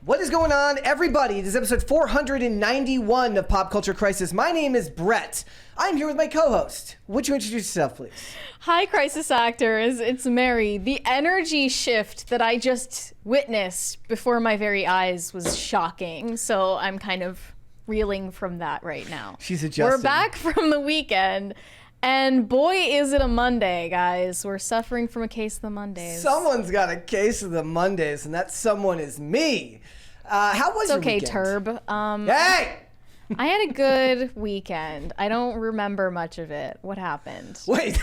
What is going on, everybody? This is episode 491 of Pop Culture Crisis. My name is Brett. I'm here with my co-host. Would you introduce yourself, please? Hi, Crisis Actors. It's Mary. The energy shift that I just witnessed before my very eyes was shocking, so I'm kind of reeling from that right now. She's adjusting. We're back from the weekend, and boy, is it a Monday, guys. We're suffering from a case of the Mondays. Someone's got a case of the Mondays, and that someone is me. How was your weekend? It's okay, Turb. Hey! I had a good weekend. I don't remember much of it. What happened? Wait,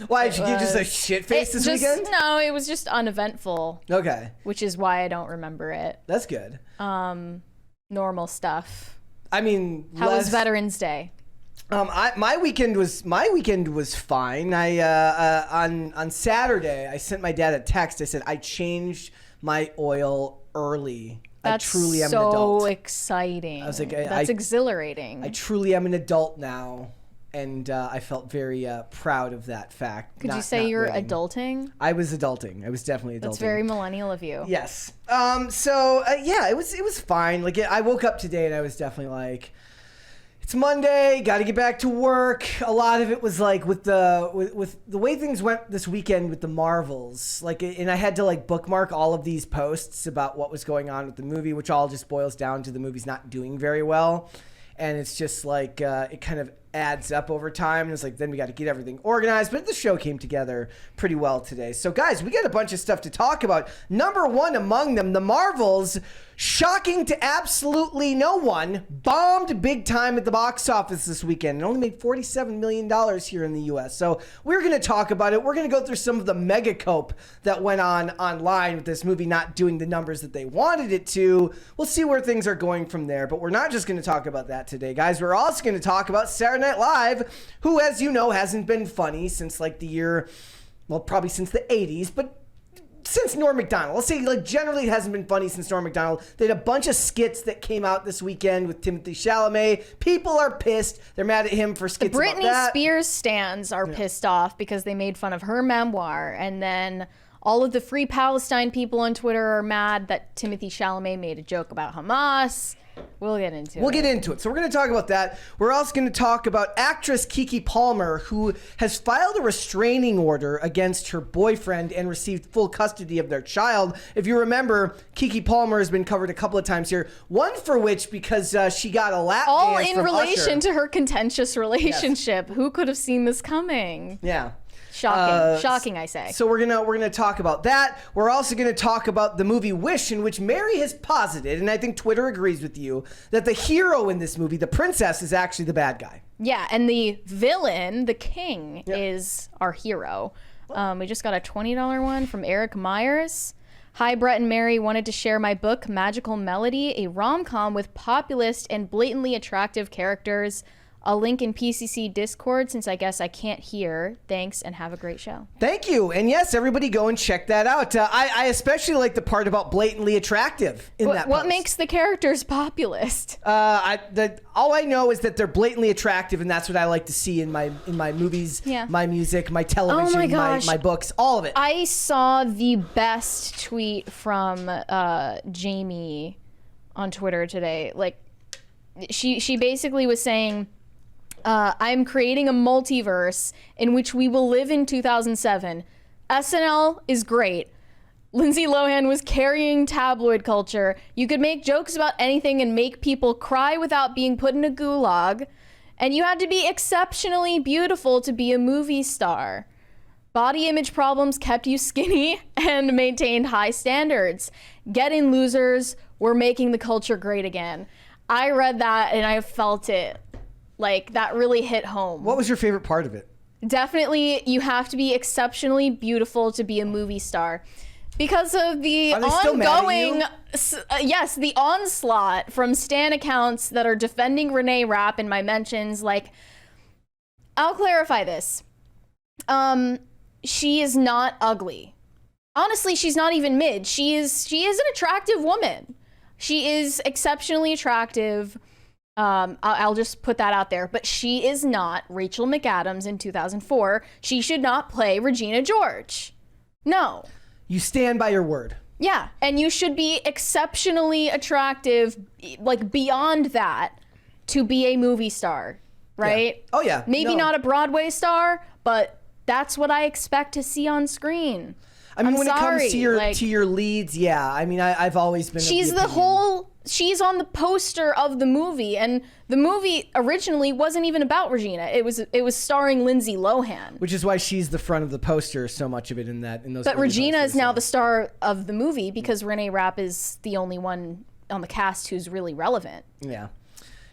why did you give just a shit face this weekend? No, it was just uneventful. Okay. Which is why I don't remember it. That's good. Normal stuff. I mean, how was Veterans Day? My weekend was fine. On Saturday, I sent my dad a text. I said I changed my oil early. That's I truly am an adult. So exciting. I was like, that's exhilarating. I truly am an adult now, and I felt very proud of that fact. Could you say you're adulting? I was adulting. I was definitely adulting. That's very millennial of you. Yes. Yeah, it was fine. Like I woke up today and I was definitely like, it's Monday, got to get back to work. A lot of it was like with the way things went this weekend with the Marvels, like, and I had to like bookmark all of these posts about what was going on with the movie, which all just boils down to the movie's not doing very well. And it's just like, it kind of adds up over time. And it's like, then we got to get everything organized. But the show came together pretty well today. So guys, we got a bunch of stuff to talk about. Number one among them, the Marvels, shocking to absolutely no one, bombed big time at the box office this weekend. It only made $47 million here in the US. So we're going to talk about it. We're going to go through some of the mega cope that went on online with this movie not doing the numbers that they wanted it to. We'll see where things are going from there. But we're not just going to talk about that today, guys. We're also going to talk about Saturday Night Live, who, as you know, hasn't been funny since like the year, well, probably since the 80s, but since Norm Macdonald. Let's say, like, generally it hasn't been funny since Norm Macdonald. They had a bunch of skits that came out this weekend with Timothée Chalamet. People are pissed. They're mad at him for skits the about that. Britney Spears stans are pissed off because they made fun of her memoir, and then all of the Free Palestine people on Twitter are mad that Timothée Chalamet made a joke about Hamas. We'll get into it. We'll get into it. So we're going to talk about that. We're also going to talk about actress Keke Palmer, who has filed a restraining order against her boyfriend and received full custody of their child. If you remember, Keke Palmer has been covered a couple of times here. One for which because she got a lap all dance in from relation Usher. to her contentious relationship. Yes. Who could have seen this coming? Yeah. Shocking, I say. So we're gonna talk about that. We're also gonna talk about the movie Wish, in which Mary has posited, and I think Twitter agrees with you, that the hero in this movie, the princess, is actually the bad guy. Yeah, and the villain, the king, is our hero. We just got a $20 one from Eric Myers. Hi, Brett and Mary. Wanted to share my book, Magical Melody, a rom-com with populist and blatantly attractive characters. A link in PCC Discord, since I guess I can't hear. Thanks, and have a great show. Thank you. And yes, everybody go and check that out. I especially like the part about blatantly attractive in that post. What makes the characters populist? All I know is that they're blatantly attractive, and that's what I like to see in my movies, my music, my television, oh my gosh. my books, all of it. I saw the best tweet from Jamie on Twitter today. Like, she basically was saying, I'm creating a multiverse in which we will live in 2007. SNL is great. Lindsay Lohan was carrying tabloid culture. You could make jokes about anything and make people cry without being put in a gulag. And you had to be exceptionally beautiful to be a movie star. Body image problems kept you skinny and maintained high standards. Get in, losers. We're making the culture great again. I read that and I felt it. Like, that really hit home. What was your favorite part of it? Definitely, you have to be exceptionally beautiful to be a movie star. Because of the ongoing, yes, the onslaught from stan accounts that are defending Renee Rapp in my mentions. Like, I'll clarify this. She is not ugly. Honestly, she's not even mid. She is an attractive woman. She is exceptionally attractive. I'll just put that out there. But she is not Rachel McAdams in 2004. She should not play Regina George. No. You stand by your word. Yeah, and you should be exceptionally attractive, like beyond that, to be a movie star, right? Yeah. Oh yeah. Maybe not a Broadway star, but that's what I expect to see on screen. I mean, when it comes to your like, leads, yeah. I mean, I've always been. She's she's on the poster of the movie, and the movie originally wasn't even about Regina. It was starring Lindsay Lohan, which is why she's the front of the poster. So much of it in those. But Regina is now the star of the movie because Renee Rapp is the only one on the cast who's really relevant. Yeah.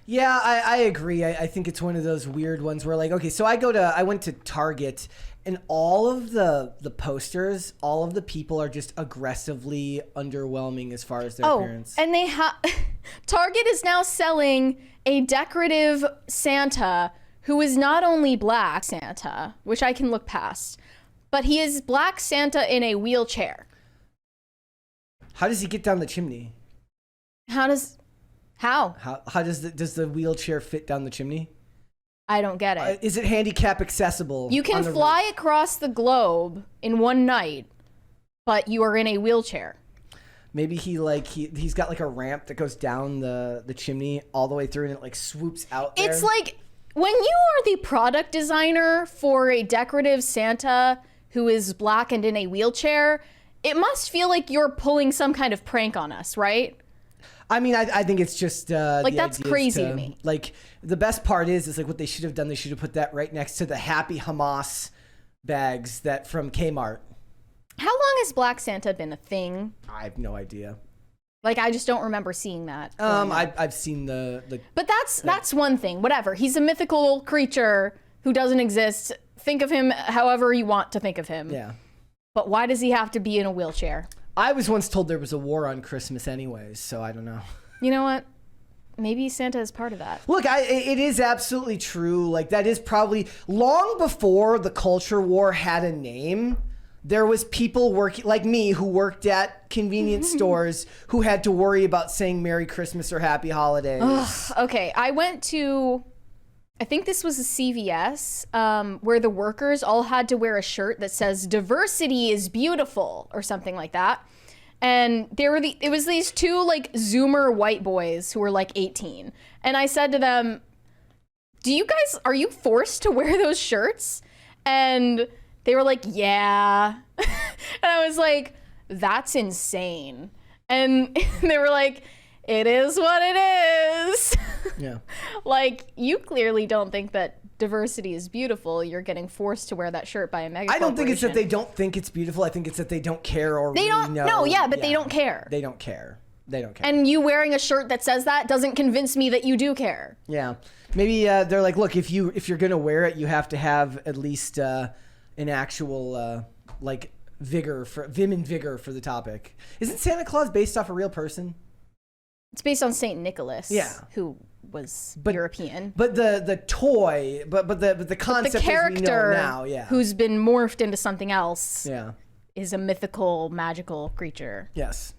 Yeah, I agree. I think it's one of those weird ones where, like, okay, so I went to Target, and all of the posters, all of the people are just aggressively underwhelming as far as their appearance. And Target is now selling a decorative Santa who is not only Black Santa, which I can look past, but he is Black Santa in a wheelchair. How does he get down the chimney? How? Does the wheelchair fit down the chimney? I don't get it. Is it handicap accessible? You can fly across the globe in one night, but you are in a wheelchair. Maybe he's got like a ramp that goes down the chimney all the way through, and it like swoops out there. It's like when you are the product designer for a decorative Santa who is Black and in a wheelchair, it must feel like you're pulling some kind of prank on us, right? I mean, I think it's just like that's crazy to me. Like the best part is like what they should have done. They should have put that right next to the Happy Hamas bags that from Kmart. How long has Black Santa been a thing? I have no idea. Like I just don't remember seeing that. I've seen the. But that's one thing. Whatever. He's a mythical creature who doesn't exist. Think of him however you want to think of him. Yeah. But why does he have to be in a wheelchair? I was once told there was a war on Christmas anyways, so I don't know. You know what? Maybe Santa is part of that. Look, it is absolutely true. Like, that is probably long before the culture war had a name. There was people working, like me, who worked at convenience stores who had to worry about saying Merry Christmas or Happy Holidays. Okay, I went to, I think this was a CVS, where the workers all had to wear a shirt that says "Diversity is beautiful" or something like that. And it was these two like Zoomer white boys who were like 18. And I said to them, are you forced to wear those shirts? And they were like, yeah. And I was like, that's insane. And they were like, it is what it is. Yeah. Like, you clearly don't think that diversity is beautiful. You're getting forced to wear that shirt by a mega I don't think it's that they don't think it's beautiful. I think it's that they don't care or they don't know. No, yeah, but they don't care. They don't care. They don't care. And you wearing a shirt that says that doesn't convince me that you do care. Yeah. Maybe they're like, look, if you're going to wear it, you have to have at least an actual like vim and vigor for the topic. Isn't Santa Claus based off a real person? It's based on Saint Nicholas, yeah, who was European. But the toy, but the concept, the character as we know now, yeah, who's been morphed into something else, yeah, is a mythical, magical creature. Yes.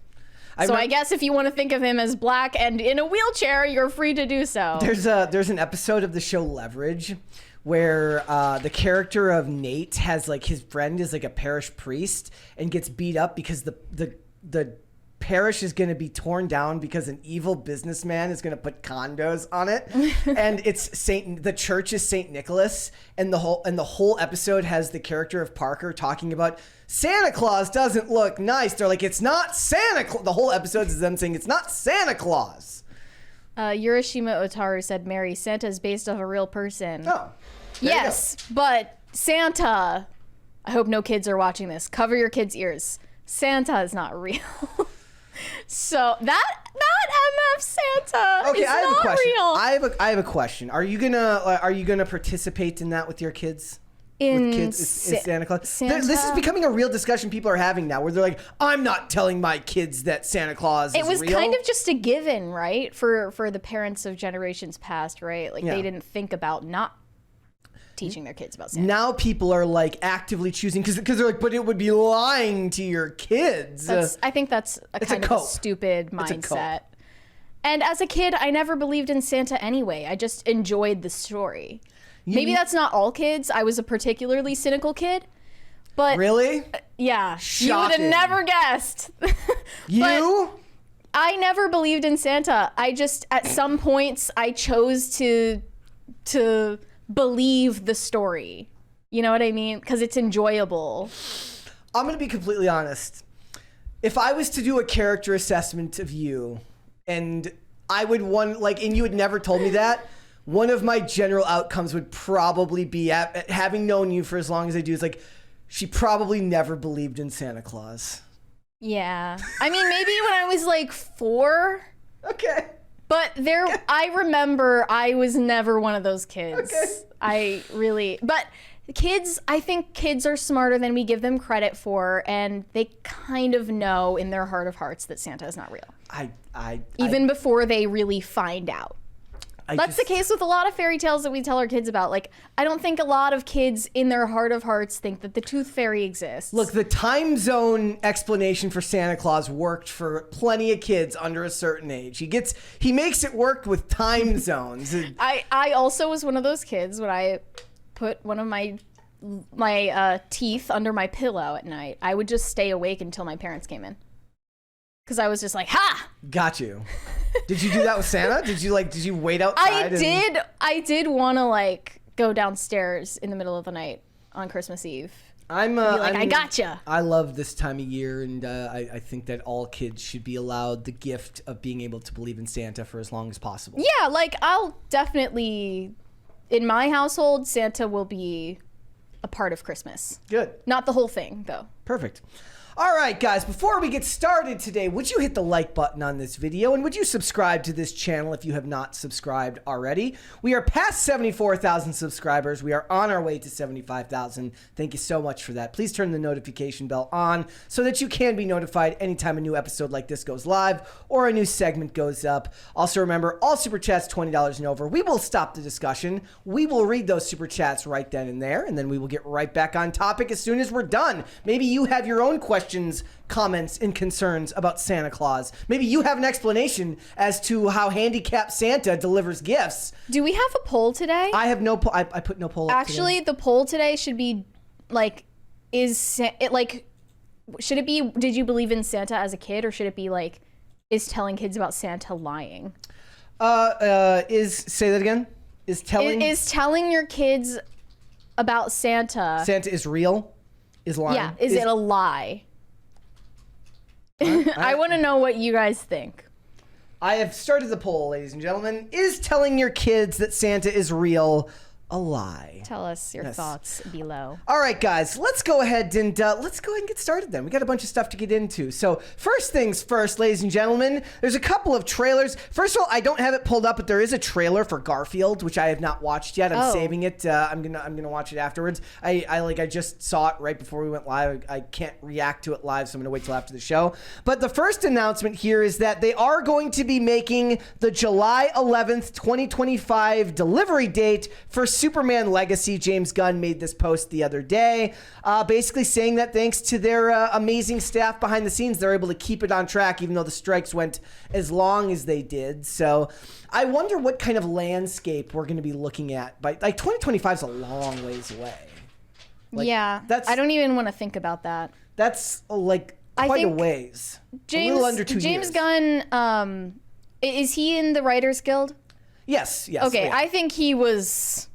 I guess if you want to think of him as Black and in a wheelchair, you're free to do so. There's an episode of the show Leverage where the character of Nate has like his friend is like a parish priest and gets beat up because the parish is going to be torn down because an evil businessman is going to put condos on it. And the church is Saint Nicholas, and the whole episode has the character of Parker talking about Santa Claus doesn't look nice. They're like, it's not Santa Claus. The whole episode is them saying it's not Santa Claus. Yurishima Otaru said, Mary, Santa is based off a real person. Oh. Yes, but Santa, I hope no kids are watching this. Cover your kids' ears. Santa is not real. So that MF Santa is not real. I have a question. Are you gonna participate in that with your kids? In with kids, is Santa Claus? Santa? This is becoming a real discussion people are having now, where they're like, "I'm not telling my kids that Santa Claus is real." It was kind of just a given, right, for the parents of generations past, right? Like they didn't think about not teaching their kids about Santa. Now people are like actively choosing because they're like, but it would be lying to your kids. I think that's a kind of a stupid mindset. And as a kid, I never believed in Santa anyway. I just enjoyed the story. Maybe that's not all kids. I was a particularly cynical kid. But Really? yeah, Shocking. you would have never guessed. You? But I never believed in Santa. I just, at some points, I chose to believe the story. You know what I mean? Because it's enjoyable. I'm going to be completely honest. If I was to do a character assessment of you, and I would and you had never told me that, one of my general outcomes would probably be, at having known you for as long as I do, is like, she probably never believed in Santa Claus. Yeah. I mean, maybe when I was like 4. Okay. But I remember I was never one of those kids. Okay. But I think kids are smarter than we give them credit for, and they kind of know in their heart of hearts that Santa is not real. Even before they really find out. That's the case with a lot of fairy tales that we tell our kids about. Like, I don't think a lot of kids in their heart of hearts think that the tooth fairy exists. Look, the time zone explanation for Santa Claus worked for plenty of kids under a certain age. He makes it work with time zones. I also was one of those kids when I put one of my teeth under my pillow at night. I would just stay awake until my parents came in. Because I was just like, ha! Got you. Did you do that with Santa? Did you wait outside? I did want to go downstairs in the middle of the night on Christmas Eve. I gotcha. I love this time of year, and I think that all kids should be allowed the gift of being able to believe in Santa for as long as possible. Yeah, I'll definitely, in my household, Santa will be a part of Christmas. Good. Not the whole thing, though. Perfect. All right, guys, before we get started today, would you hit the like button on this video, and would you subscribe to this channel if you have not subscribed already? We are past 74,000 subscribers. We are on our way to 75,000. Thank you so much for that. Please turn the notification bell on so that you can be notified anytime a new episode like this goes live or a new segment goes up. Also, remember, all super chats $20 and over. We will stop the discussion. We will read those super chats right then and there, and then we will get right back on topic as soon as we're done. Maybe you have your own questions, comments, and concerns about Santa Claus. Maybe you have an explanation as to how handicapped Santa delivers gifts. Do we have a poll today? I have no poll. I put no poll up Actually, today. the poll today should be should it be, did you believe in Santa as a kid, or should it be is telling kids about Santa lying? Say that again? Is telling your kids about Santa is real? Is lying? Yeah, is it a lie? I want to know what you guys think. I have started the poll, ladies and gentlemen. Is telling your kids that Santa is real a lie? Tell us your thoughts below. All right, guys, let's go ahead and get started then. We got a bunch of stuff to get into. So first things first, ladies and gentlemen, there's a couple of trailers. First of all, I don't have it pulled up, but there is a trailer for Garfield, which I have not watched yet. I'm saving it. I'm gonna watch it afterwards. I just saw it right before we went live. I can't react to it live, so I'm gonna wait till after the show. But the first announcement here is that they are going to be making the July 11th, 2025 delivery date for Superman Legacy. James Gunn made this post the other day, basically saying that thanks to their amazing staff behind the scenes, they're able to keep it on track, even though the strikes went as long as they did. So I wonder what kind of landscape we're going to be looking at. By 2025 is a long ways away. Yeah, I don't even want to think about that. That's quite a ways. A little under 2 years. James Gunn, is he in the Writers Guild? Yes. Okay, yeah. I think he was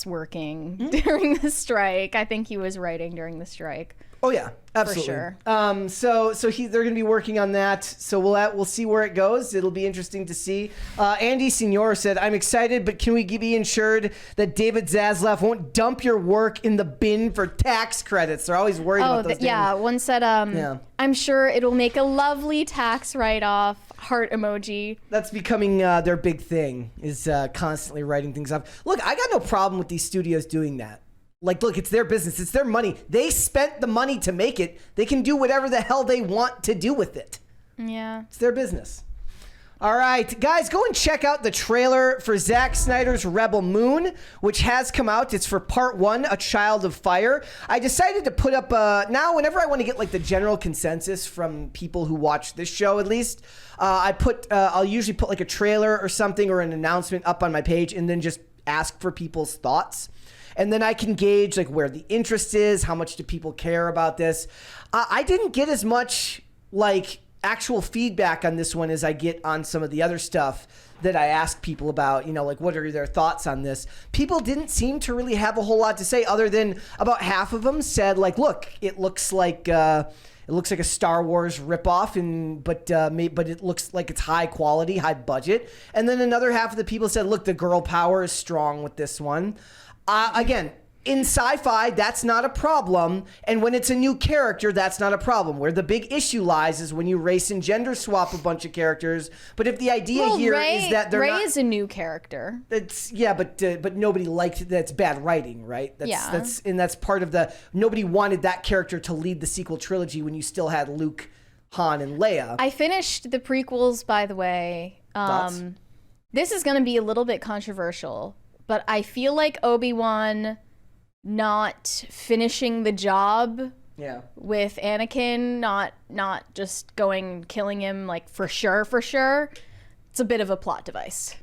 working during the strike. I think he was writing during the strike. Oh yeah, absolutely. For they're sure. going to be working on that. So we'll see where it goes. It'll be interesting to see. Andy Senior said, "I'm excited, but can we be ensured that David Zaslav won't dump your work in the bin for tax credits?" They're always worried about those. Yeah, one said, "I'm sure it'll make a lovely tax write-off." Heart emoji. That's becoming their big thing, is constantly writing things off. Look, I got no problem with these studios doing that. Look, it's their business. It's their money. They spent the money to make it. They can do whatever the hell they want to do with it. Yeah. It's their business. All right, guys, go and check out the trailer for Zack Snyder's Rebel Moon, which has come out. It's for Part 1, A Child of Fire. I decided to put up, now whenever I want to get the general consensus from people who watch this show at least, I'll usually put a trailer or something or an announcement up on my page and then just ask for people's thoughts. and then I can gauge like where the interest is, how much do people care about this. I didn't get as much like actual feedback on this one as I get on some of the other stuff that I ask people about, like what are their thoughts on this. People didn't seem to really have a whole lot to say, other than about half of them said like, look, it looks like a Star Wars ripoff, but it looks like it's high quality, high budget. And then another half of the people said, look, the girl power is strong with this one. Again, in sci-fi, that's not a problem. And when it's a new character, that's not a problem. Where the big issue lies is when you race and gender swap a bunch of characters. But if the idea here is that Rey is a new character. But nobody liked it. That's bad writing, right? That's part of nobody wanted that character to lead the sequel trilogy when you still had Luke, Han, and Leia. I finished the prequels, by the way. This is going to be a little bit controversial, but I feel like Obi-Wan not finishing the job with Anakin, not just going killing him like for sure. It's a bit of a plot device.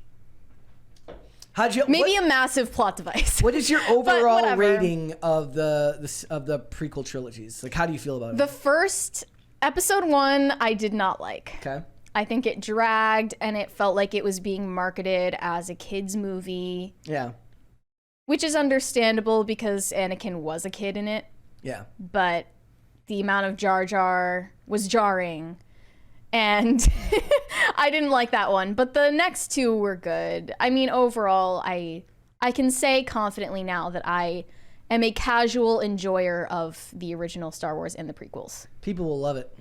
Maybe a massive plot device. What is your overall rating of the prequel trilogies? Like, how do you feel about it? The first episode 1, I did not like. Okay. I think it dragged, and it felt like it was being marketed as a kids movie. Yeah. Which is understandable because Anakin was a kid in it. Yeah. But the amount of Jar Jar was jarring. And I didn't like that one. But the next 2 were good. I mean, overall, I can say confidently now that I am a casual enjoyer of the original Star Wars and the prequels. People will love it.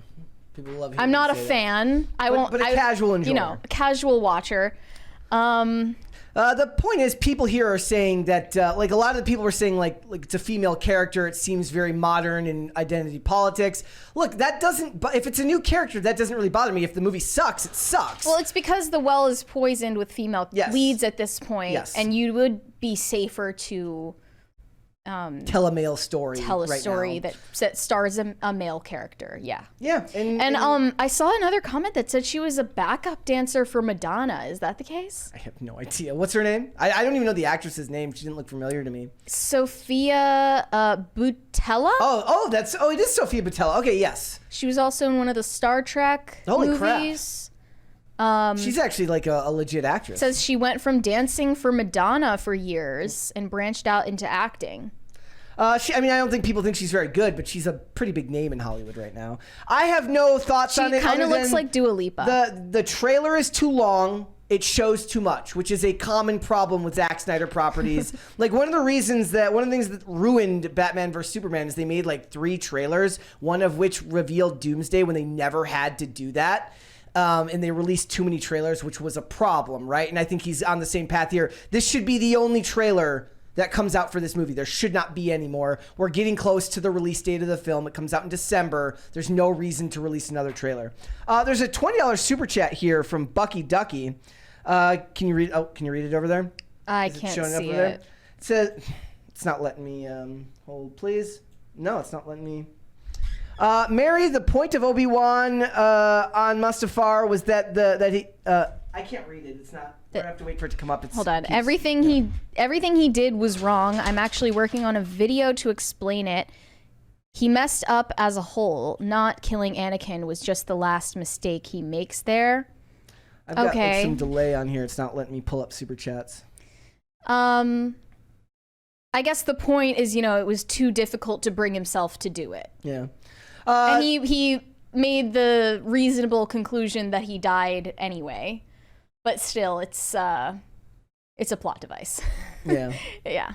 People love it. I'm not a fan. But a casual enjoyer. A casual watcher. The point is, people here are saying that, like a lot of the people were saying, like it's a female character. It seems very modern in identity politics. Look, that doesn't. If it's a new character, that doesn't really bother me. If the movie sucks, it sucks. Well, it's because the well is poisoned with female leads at this point, and you would be safer to tell a male story. Tell a story that stars a male character. Yeah. Yeah. And I saw another comment that said she was a backup dancer for Madonna. Is that the case? I have no idea. What's her name? I don't even know the actress's name. She didn't look familiar to me. Sophia Boutella? It is Sophia Boutella. Okay, yes. She was also in one of the Star Trek movies. Crap. She's actually like a legit actress. Says she went from dancing for Madonna for years and branched out into acting. I don't think people think she's very good, but she's a pretty big name in Hollywood right now. I have no thoughts on it. She kind of looks like Dua Lipa. The trailer is too long. It shows too much, which is a common problem with Zack Snyder properties. Like one of the things that ruined Batman vs Superman is they made like 3 trailers, one of which revealed Doomsday when they never had to do that. And they released too many trailers, which was a problem, right? And I think he's on the same path here. This should be the only trailer that comes out for this movie. There should not be any more. We're getting close to the release date of the film. It comes out in December. There's no reason to release another trailer. There's a $20 super chat here from Bucky Ducky. Can you read it over there? I can't see it. It says, it's not letting me, hold please. No, it's not letting me. Mary, the point of Obi-Wan on Mustafar was that he I can't read it. It's not. We're gonna have to wait for it to come up. Hold on. Everything he did was wrong. I'm actually working on a video to explain it. He messed up as a whole. Not killing Anakin was just the last mistake he makes there. I've got like, some delay on here. It's not letting me pull up super chats. I guess the point is, it was too difficult to bring himself to do it. Yeah. And he made the reasonable conclusion that he died anyway. But still, it's a plot device. Yeah. Yeah.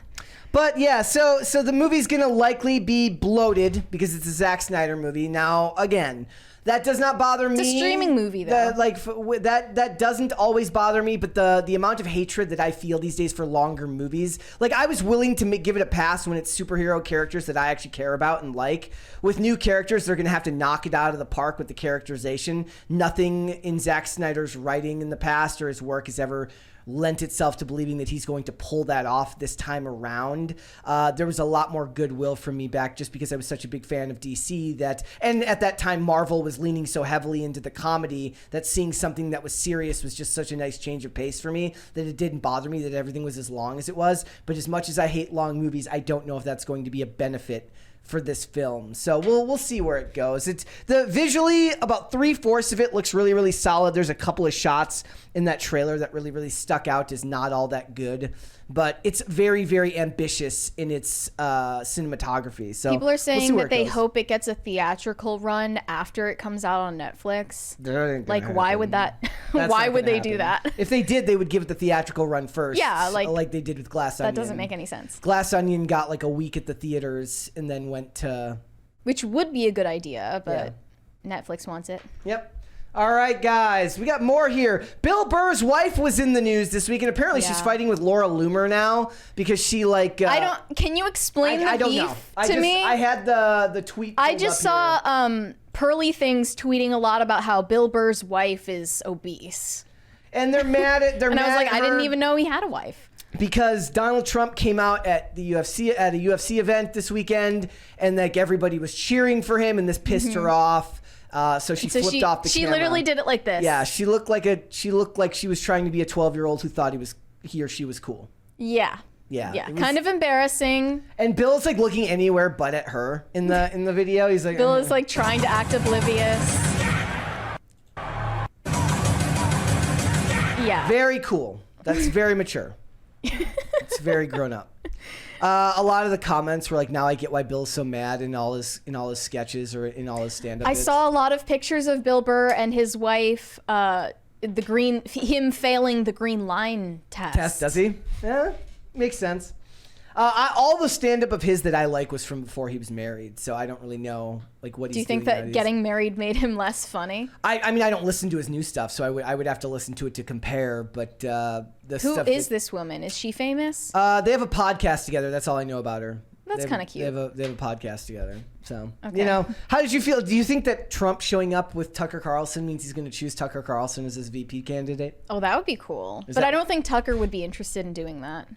But yeah, so the movie's gonna likely be bloated because it's a Zack Snyder movie. Now, again, that does not bother me. It's a streaming movie, though. That doesn't always bother me, but the amount of hatred that I feel these days for longer movies, like I was willing to give it a pass when it's superhero characters that I actually care about and like. With new characters, they're gonna have to knock it out of the park with the characterization. Nothing in Zack Snyder's writing in the past or his work has ever lent itself to believing that he's going to pull that off this time around. There was a lot more goodwill from me back just because I was such a big fan of DC and at that time Marvel was leaning so heavily into the comedy that seeing something that was serious was just such a nice change of pace for me that it didn't bother me that everything was as long as it was. But as much as I hate long movies, I don't know if that's going to be a benefit for this film. So we'll see where it goes. It's visually about 3/4 of it looks really, really solid. There's a couple of shots in that trailer that really, really stuck out as not all that good, but it's very, very ambitious in its cinematography. So people are saying that they hope it gets a theatrical run after it comes out on Netflix. Like, why would that? Why would they do that? If they did, they would give it the theatrical run first. Yeah, like they did with Glass Onion. That doesn't make any sense. Glass Onion got like a week at the theaters and then went to... Which would be a good idea, but Netflix wants it. Yep. All right, guys, we got more here. Bill Burr's wife was in the news this week, and apparently she's fighting with Laura Loomer now because she Can you explain the beef to me? I had the tweet. I just saw Pearly Things tweeting a lot about how Bill Burr's wife is obese, and they're mad at. And I was like, I didn't even know he had a wife. Because Donald Trump came out at a UFC event this weekend, and like everybody was cheering for him, and this pissed her off. So she flipped off the camera. She literally did it like this. Yeah, she looked like she was trying to be a 12-year-old who thought he or she was cool. Yeah. Yeah. Kind of embarrassing. And Bill's like looking anywhere but at her in the video. He's like, Bill is like trying to act oblivious. Yeah. Very cool. That's very mature. It's very grown up. A lot of the comments were like, "Now I get why Bill's so mad in all his sketches or in all his stand-up." I saw a lot of pictures of Bill Burr and his wife, him failing the green line test. Does he? Yeah, makes sense. All the stand-up of his that I like was from before he was married, so I don't really know like what he's doing. Do you think that getting married made him less funny? I mean, I don't listen to his new stuff, so I would have to listen to it to compare. But who is this woman? Is she famous? They have a podcast together. That's all I know about her. That's kind of cute. They have a podcast together. So how did you feel? Do you think that Trump showing up with Tucker Carlson means he's going to choose Tucker Carlson as his VP candidate? Oh, that would be cool. But I don't think Tucker would be interested in doing that.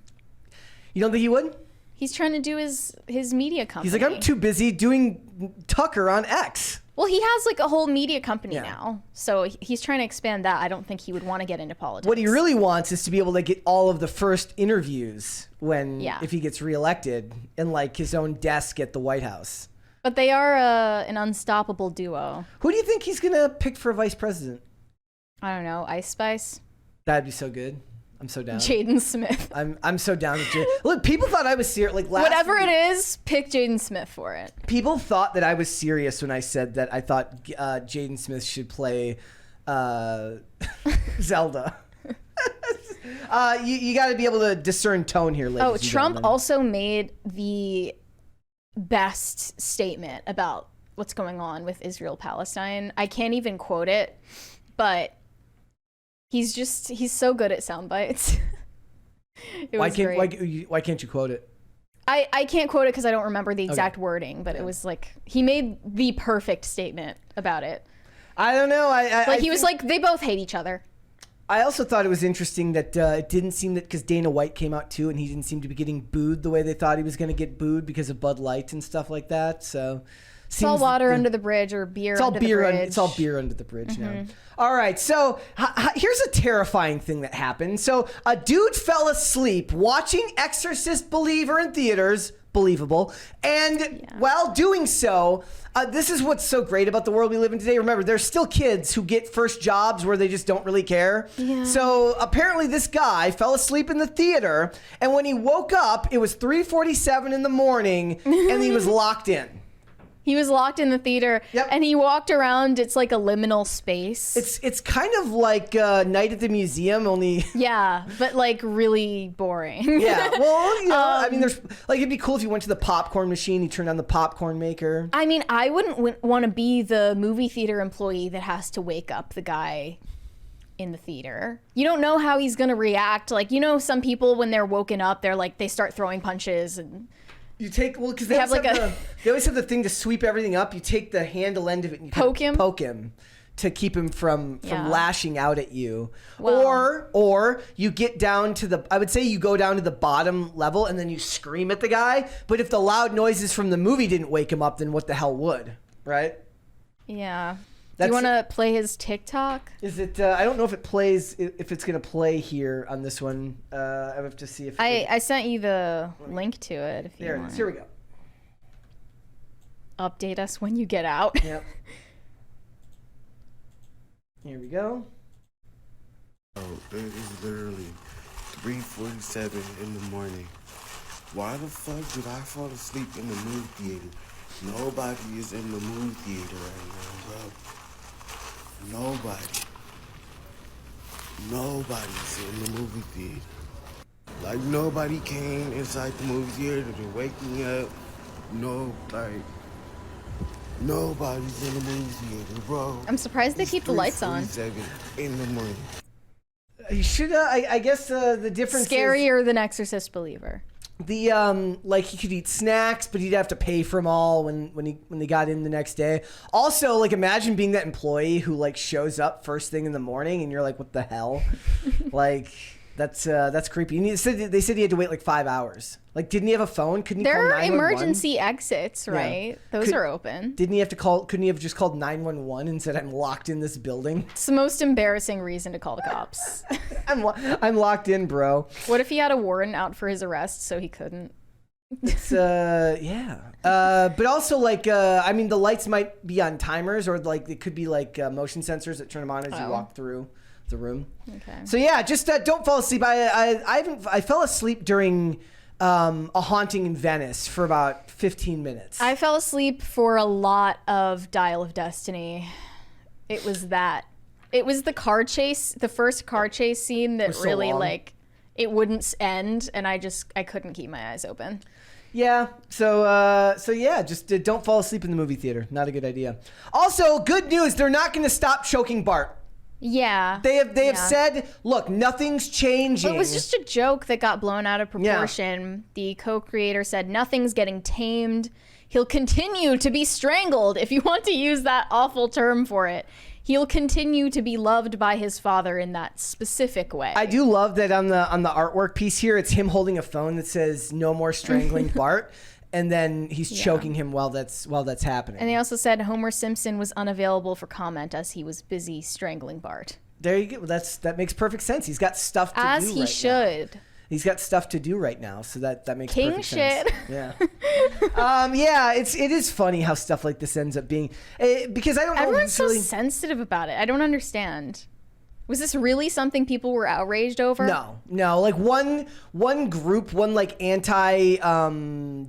You don't think he would? He's trying to do his media company. He's like, I'm too busy doing Tucker on X. Well, he has like a whole media company now. So he's trying to expand that. I don't think he would want to get into politics. What he really wants is to be able to get all of the first interviews if he gets reelected in like his own desk at the White House. But they are an unstoppable duo. Who do you think he's going to pick for vice president? I don't know. Ice Spice? That'd be so good. I'm so down. Jaden Smith. I'm so down with Jaden. Look, people thought I was serious. Like whatever it is, pick Jaden Smith for it. People thought that I was serious when I said that I thought Jaden Smith should play Zelda. You got to be able to discern tone here, ladies. Oh, and Trump gentlemen. also made the best statement about what's going on with Israel-Palestine. I can't even quote it, but he's so good at sound bites. Why can't you quote it? I can't quote it because I don't remember the exact wording, but it was like he made the perfect statement about it. I don't know. He was like, they both hate each other. I also thought it was interesting that it didn't seem that because Dana White came out too, and he didn't seem to be getting booed the way they thought he was going to get booed because of Bud Light and stuff like that. So. It's all water under the bridge or beer under the bridge. It's all beer under the bridge now. All right, so here's a terrifying thing that happened. So a dude fell asleep watching Exorcist Believer in theaters. Believable. And while doing so, this is what's so great about the world we live in today. Remember, there's still kids who get first jobs where they just don't really care. Yeah. So apparently this guy fell asleep in the theater, and when he woke up, it was 3:47 in the morning, and he was locked in. He was locked in the theater, and he walked around. It's like a liminal space. It's kind of like Night at the Museum, only... Yeah, but like really boring. Yeah, well, I mean, there's like it'd be cool if you went to the popcorn machine, you turned on the popcorn maker. I mean, I wouldn't want to be the movie theater employee that has to wake up the guy in the theater. You don't know how he's gonna react. Like, some people when they're woken up, they're like, they start throwing punches and... You take because they always have the thing to sweep everything up. You take the handle end of it and you poke him to keep him from lashing out at you. Well, or you get down to I would say you go down to the bottom level and then you scream at the guy. But if the loud noises from the movie didn't wake him up, then what the hell would, right? Yeah. Do you want to play his TikTok? Is it? I don't know if it plays. If it's gonna play here on this one, I have to see if. I sent you the link to it. If you want. Here we go. Update us when you get out. Yep. Here we go. Oh, it is literally 3:47 in the morning. Why the fuck did I fall asleep in the movie theater? Nobody is in the movie theater right now, bro. Nobody's in the movie theater. Like, nobody came inside the movie theater to wake me up. Nobody's in the movie theater, bro. I'm surprised they keep the lights on. 3:47 in the morning. You should. I guess the difference. Scarier than Exorcist Believer. The like he could eat snacks, but he'd have to pay for them all when they got in the next day. Also, like, imagine being that employee who like shows up first thing in the morning and you're like, what the hell? Like, that's creepy. And they said he had to wait like 5 hours. Like, didn't he have a phone? Couldn't he call 911? There are emergency exits, right? Yeah. Those are open. Didn't he have to call? Couldn't he have just called 911 and said, I'm locked in this building? It's the most embarrassing reason to call the cops. I'm locked in, bro. What if he had a warrant out for his arrest so he couldn't? It's yeah. But also, like, I mean, the lights might be on timers, or like it could be like motion sensors that turn them on as you walk through the room. Okay. So yeah, just don't fall asleep. I fell asleep during a haunting in Venice for about 15 minutes. I fell asleep for a lot of Dial of Destiny. It was that. It was the car chase, the first car chase scene that really like it wouldn't end, and I couldn't keep my eyes open. Yeah. So yeah, just don't fall asleep in the movie theater. Not a good idea. Also, good news, they're not going to stop choking Bart. Yeah. They have said, look, nothing's changing. It was just a joke that got blown out of proportion. Yeah. The co-creator said nothing's getting tamed. He'll continue to be strangled, if you want to use that awful term for it. He'll continue to be loved by his father in that specific way. I do love that on the artwork piece here, it's him holding a phone that says "No more strangling Bart," and then he's choking him while that's happening. And they also said Homer Simpson was unavailable for comment as he was busy strangling Bart. There you go. That makes perfect sense. He's got stuff to do. As he should. Now. He's got stuff to do right now, so that makes King perfect shit. sense. Yeah. Yeah. It is funny how stuff like this ends up being because I don't know. Everyone's so sensitive about it. I don't understand. Was this really something people were outraged over? No. Like one group, one like anti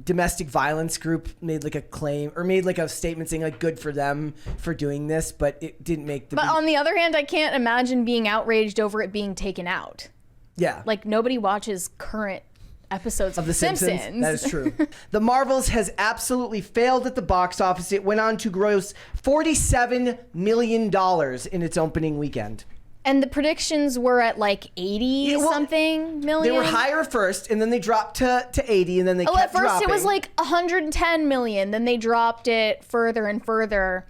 domestic violence group made like a claim or made like a statement saying like good for them for doing this, but it didn't make the. But on the other hand, I can't imagine being outraged over it being taken out. Yeah. Like, nobody watches current episodes of The Simpsons. That is true. The Marvels has absolutely failed at the box office. It went on to gross $47 million in its opening weekend. And the predictions were at like 80 something million. They were higher first, and then they dropped to 80, and then they kept dropping. At first it was like 110 million. Then they dropped it further and further.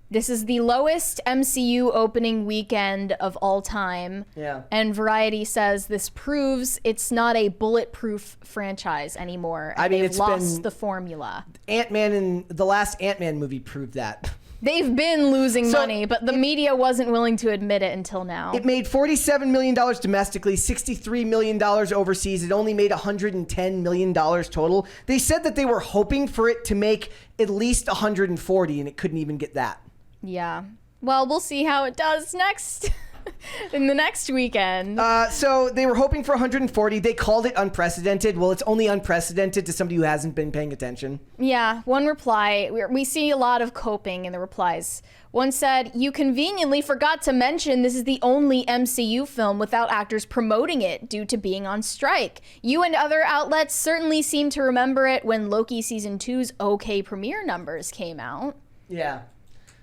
This is the lowest MCU opening weekend of all time. Yeah. And Variety says this proves it's not a bulletproof franchise anymore. I mean, they've lost the formula. Ant-Man and the last Ant-Man movie proved that. They've been losing money, but the media wasn't willing to admit it until now. It made $47 million domestically, $63 million overseas. It only made $110 million total. They said that they were hoping for it to make at least 140, and it couldn't even get that. Yeah. Well, we'll see how it does next in the next weekend. So they were hoping for 140. They called it unprecedented. Well, it's only unprecedented to somebody who hasn't been paying attention. Yeah. One reply, we see a lot of coping in the replies. One said, "You conveniently forgot to mention this is the only MCU film without actors promoting it due to being on strike. You and other outlets certainly seem to remember it when Loki Season 2's OK premiere numbers came out." Yeah.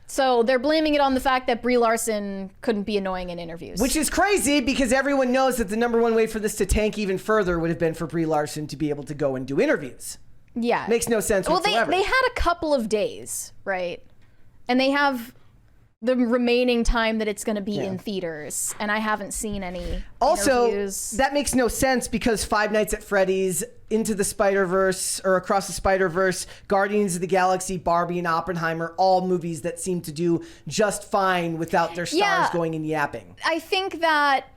So they're blaming it on the fact that Brie Larson couldn't be annoying in interviews. Which is crazy because everyone knows that the number one way for this to tank even further would have been for Brie Larson to be able to go and do interviews. Yeah. Makes no sense whatsoever. Well, they had a couple of days, right? And they have the remaining time that it's going to be in theaters, and I haven't seen any also interviews. That makes no sense because Five Nights at Freddy's, Into the Spider-Verse, or Across the Spider-Verse, Guardians of the Galaxy, Barbie, and Oppenheimer, all movies that seem to do just fine without their stars going and yapping. I think that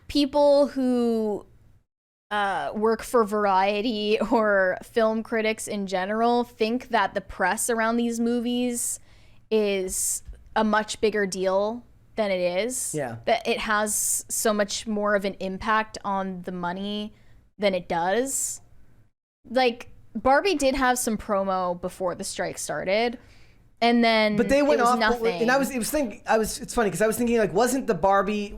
people who work for Variety or film critics in general think that the press around these movies is a much bigger deal than it is. Yeah. That it has so much more of an impact on the money than it does. Like, Barbie did have some promo before the strike started, and then but they went it was off nothing. and it's funny because I was thinking, like,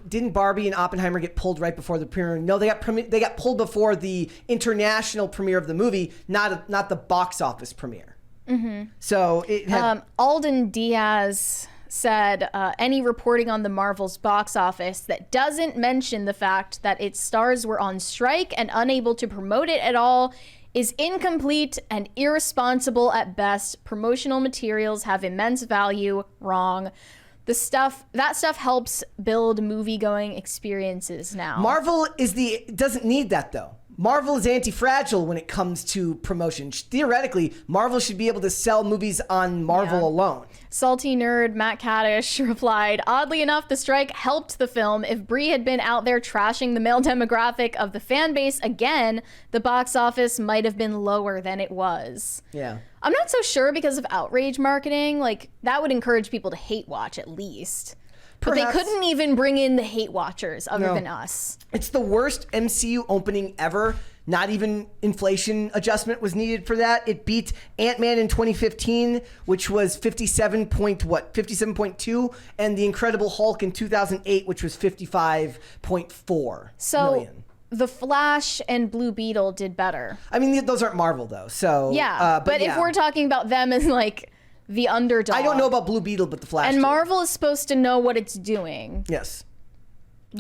didn't Barbie and Oppenheimer get pulled right before the premiere? No, they got pulled before the international premiere of the movie, not the box office premiere. Mm-hmm. So it had, Alden Diaz said any reporting on the Marvel's box office that doesn't mention the fact that its stars were on strike and unable to promote it at all is incomplete and irresponsible at best. Promotional materials have immense value. Wrong. That stuff helps build movie-going experiences now. Marvel doesn't need that though. Marvel is anti-fragile when it comes to promotion. Theoretically, Marvel should be able to sell movies on Marvel alone. Salty nerd Matt Kaddish replied, oddly enough, the strike helped the film. If Brie had been out there trashing the male demographic of the fan base again, the box office might have been lower than it was. Yeah. I'm not so sure because of outrage marketing. Like, that would encourage people to hate watch at least. But they couldn't even bring in the hate watchers other than us. It's the worst MCU opening ever. Not even inflation adjustment was needed for that. It beat Ant-Man in 2015, which was 57.2, and The Incredible Hulk in 2008, which was 55.4 million. The Flash and Blue Beetle did better. I mean, those aren't Marvel though, so yeah. But if we're talking about them as like the underdog, I don't know about Blue Beetle, but the Flash. And did. Marvel is supposed to know what it's doing. Yes.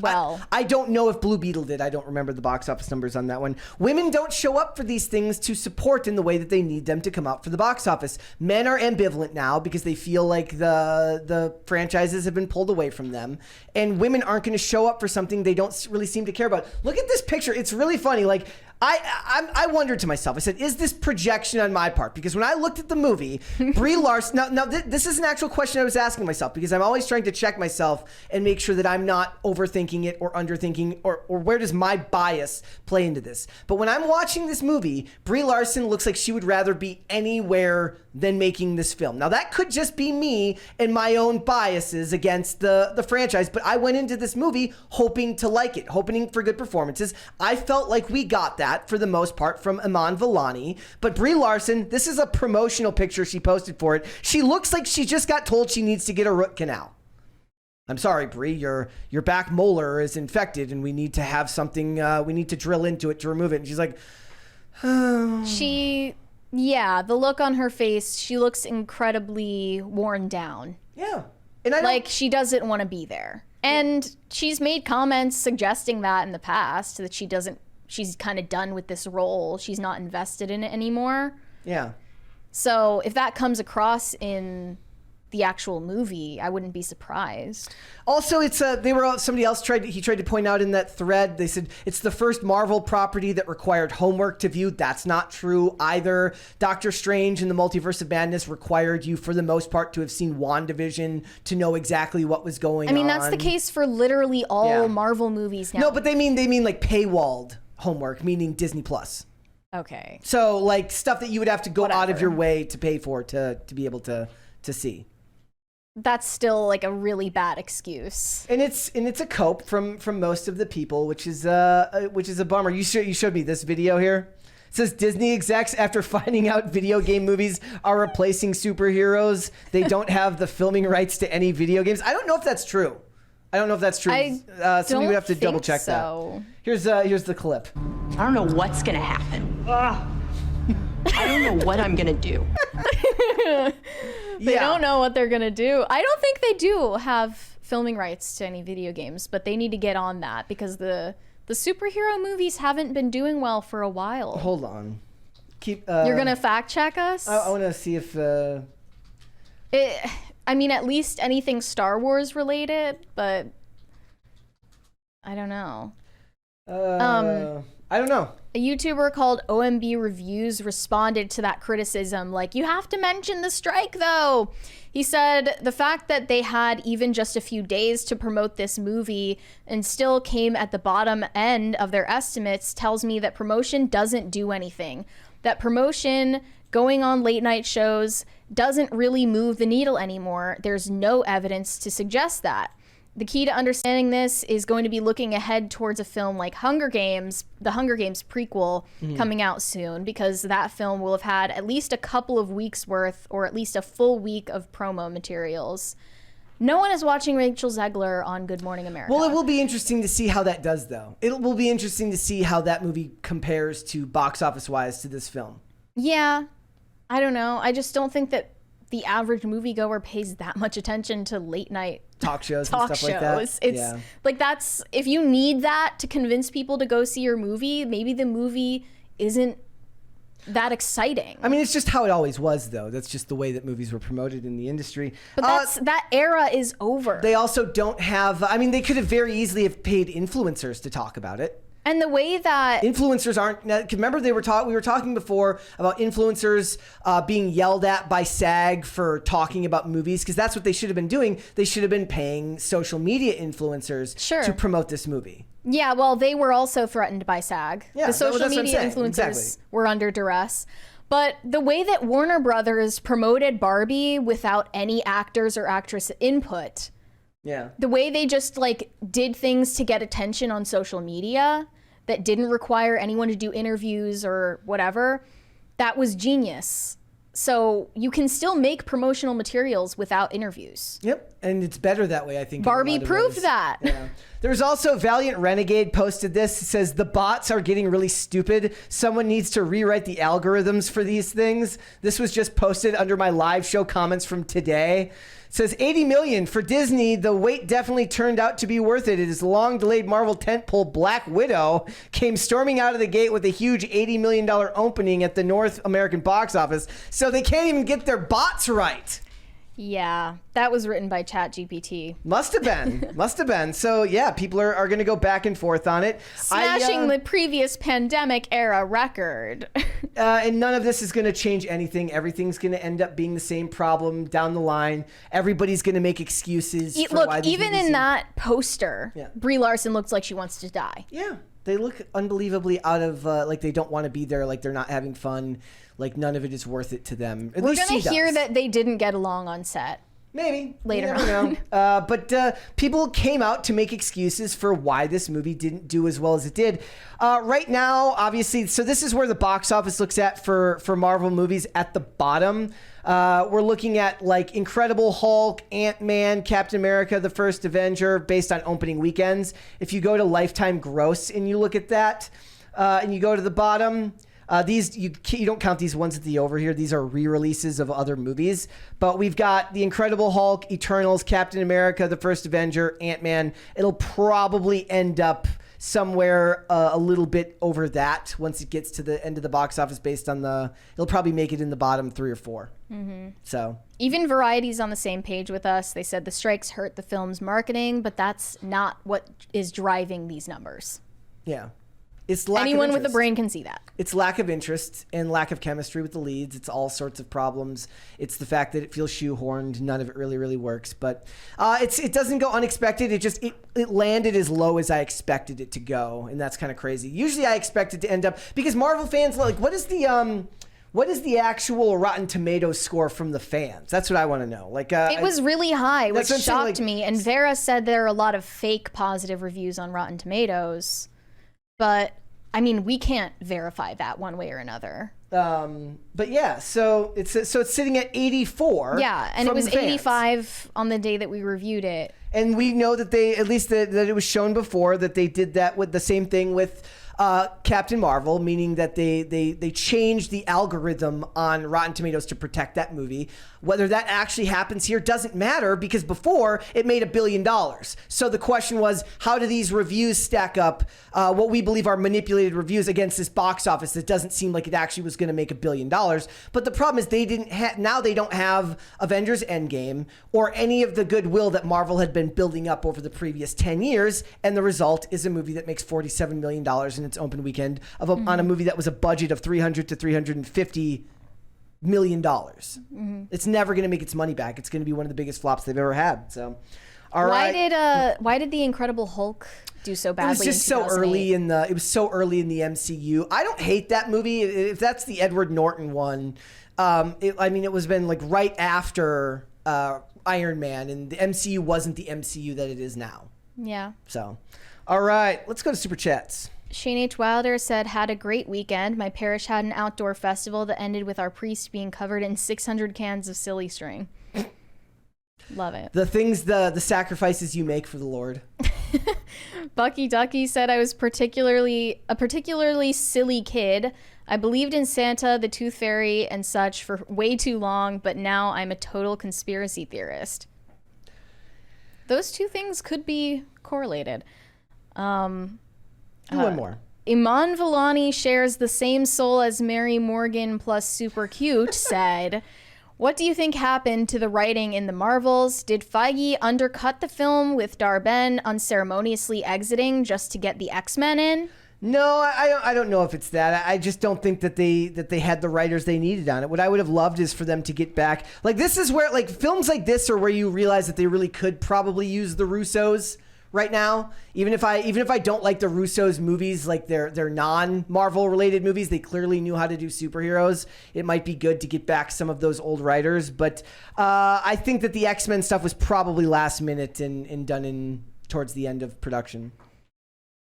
Well, I don't know if Blue Beetle did. I don't remember the box office numbers on that one. Women don't show up for these things to support in the way that they need them to come out for the box office. Men are ambivalent now because they feel like the franchises have been pulled away from them. And women aren't going to show up for something they don't really seem to care about. Look at this picture. It's really funny. Like, I wondered to myself, I said, is this projection on my part? Because when I looked at the movie, Brie Larson, now this is an actual question I was asking myself because I'm always trying to check myself and make sure that I'm not overthinking it or underthinking or where does my bias play into this. But when I'm watching this movie, Brie Larson looks like she would rather be anywhere than making this film. Now that could just be me and my own biases against the franchise, but I went into this movie hoping to like it, hoping for good performances. I felt like we got that for the most part from Iman Vellani, but Brie Larson, this is a promotional picture she posted for it. She looks like she just got told she needs to get a root canal. I'm sorry, Brie, your back molar is infected and we need to have something, we need to drill into it to remove it. And she's like, oh. The look on her face, she looks incredibly worn down. Yeah. And I she doesn't want to be there. And she's made comments suggesting that in the past, that she's kind of done with this role. She's not invested in it anymore. Yeah. So if that comes across in the actual movie, I wouldn't be surprised. Also, it's somebody else tried to point out in that thread, they said it's the first Marvel property that required homework to view. That's not true either. Doctor Strange and the Multiverse of Madness required you for the most part to have seen WandaVision to know exactly what was going on. I mean, that's the case for literally all Marvel movies now. No, but they mean like paywalled homework, meaning Disney Plus. Okay. So like stuff that you would have to go out of your way to pay for to be able to see. That's still like a really bad excuse. And it's a cope from most of the people, which is a bummer. You showed me this video here. It says Disney execs, after finding out video game movies are replacing superheroes, they don't have the filming rights to any video games. I don't know if that's true. Somebody would have to double check that. Here's the clip. I don't know what's gonna happen. I don't know what I'm gonna do. They don't know what they're gonna do. I don't think they do have filming rights to any video games, but they need to get on that because the superhero movies haven't been doing well for a while. Hold on. You're gonna fact check us? I want to see if I mean, at least anything Star Wars related, but I don't know. I don't know. A YouTuber called OMB Reviews responded to that criticism, like, you have to mention the strike, though. He said the fact that they had even just a few days to promote this movie and still came at the bottom end of their estimates tells me that promotion doesn't do anything. That promotion, going on late night shows, doesn't really move the needle anymore. There's no evidence to suggest that. The key to understanding this is going to be looking ahead towards a film like Hunger Games, the Hunger Games prequel, coming out soon, because that film will have had at least a couple of weeks worth, or at least a full week of promo materials. No one is watching Rachel Zegler on Good Morning America. Well, it will be interesting to see how that does, though. It will be interesting to see how that movie compares to box office-wise to this film. Yeah, I don't know. I just don't think that the average moviegoer pays that much attention to late night talk shows and stuff like that. It's like, that's, if you need that to convince people to go see your movie, maybe the movie isn't that exciting. I mean, it's just how it always was, though. That's just the way that movies were promoted in the industry. But that era is over. They also don't have, I mean, they could have very easily have paid influencers to talk about it. And the way that influencers aren't, remember we were talking before about influencers being yelled at by SAG for talking about movies, because that's what they should have been doing. They should have been paying social media influencers to promote this movie. Yeah, well, they were also threatened by SAG. Yeah, the social media influencers were under duress. But the way that Warner Brothers promoted Barbie without any actors or actress input, the way they just like did things to get attention on social media that didn't require anyone to do interviews or whatever, that was genius. So you can still make promotional materials without interviews. Yep, and it's better that way, I think. Barbie proved that. Yeah. There's also Valiant Renegade posted this. It says, the bots are getting really stupid. Someone needs to rewrite the algorithms for these things. This was just posted under my live show comments from today. It says, 80 million for Disney. The wait definitely turned out to be worth it. It is long delayed Marvel tentpole Black Widow came storming out of the gate with a huge $80 million opening at the North American box office. So they can't even get their bots right. Yeah, that was written by ChatGPT. Must have been. Must have been. So, yeah, people are going to go back and forth on it. Smashing the previous pandemic era record. And none of this is going to change anything. Everything's going to end up being the same problem down the line. Everybody's going to make excuses for why these even in that poster, Brie Larson looks like she wants to die. Yeah. They look unbelievably out of, like they don't want to be there, like they're not having fun, like none of it is worth it to them. We're going to hear that they didn't get along on set. Maybe. Later on. But people came out to make excuses for why this movie didn't do as well as it did. Right now, obviously, so this is where the box office looks at for Marvel movies at the bottom. We're looking at like Incredible Hulk, Ant-Man, Captain America, The First Avenger, based on opening weekends. If you go to Lifetime Gross and you look at that, and you go to the bottom, these you don't count these ones at the over here. These are re-releases of other movies. But we've got The Incredible Hulk, Eternals, Captain America, The First Avenger, Ant-Man. It'll probably end up somewhere a little bit over that once it gets to the end of the box office based on it'll probably make it in the bottom 3 or 4. Mm-hmm. So even Variety's on the same page with us. They said the strikes hurt the film's marketing, but that's not what is driving these numbers. Yeah. It's lack Anyone of with a brain can see that. It's lack of interest and lack of chemistry with the leads. It's all sorts of problems. It's the fact that it feels shoehorned. None of it really works. But it doesn't go unexpected. It landed as low as I expected it to go, and that's kind of crazy. Usually I expect it to end up, because Marvel fans, like, what is the actual Rotten Tomatoes score from the fans? That's what I want to know. Like, it was really high, which shocked me. And Vera said there are a lot of fake positive reviews on Rotten Tomatoes. But I mean, we can't verify that one way or another. But yeah, so it's sitting at 84. Yeah, and it was 85 on the day that we reviewed it. And we know that they, at least that it was shown before, that they did that with the same thing with Captain Marvel, meaning that they changed the algorithm on Rotten Tomatoes to protect that movie. Whether that actually happens here doesn't matter because before it made $1 billion. So the question was, how do these reviews stack up, what we believe are manipulated reviews against this box office that doesn't seem like it actually was going to make $1 billion. But the problem is now they don't have Avengers Endgame or any of the goodwill that Marvel had been building up over the previous 10 years. And the result is a movie that makes $47 million in its open weekend on a movie that was a budget of $300 to $350 million. It's never going to make its money back. It's going to be one of the biggest flops they've ever had. So, all right. Why did the Incredible Hulk do so badly? It was just so early in the. It was so early in the MCU. I don't hate that movie. If that's the Edward Norton one, it was been like right after Iron Man, and the MCU wasn't the MCU that it is now. Yeah. So, all right, let's go to Super Chats. Shane H. Wilder said, had a great weekend. My parish had an outdoor festival that ended with our priest being covered in 600 cans of silly string. Love it. The sacrifices you make for the Lord. Bucky Ducky said, I was a particularly silly kid. I believed in Santa, the Tooth Fairy, and such for way too long, but now I'm a total conspiracy theorist. Those two things could be correlated. One more. Iman Vellani shares the same soul as Mary Morgan plus super cute said, what do you think happened to the writing in the Marvels? Did Feige undercut the film with Dar-Ben unceremoniously exiting just to get the X-Men in? No, I don't know if it's that. I just don't think that they had the writers they needed on it. What I would have loved is for them to get back. Like, this is where, like, films like this are where you realize that they really could probably use the Russos right now. Even if I don't like the Russos movies, like their non-Marvel related movies, they clearly knew how to do superheroes. It might be good to get back some of those old writers, but I think that the X-Men stuff was probably last minute and done towards the end of production.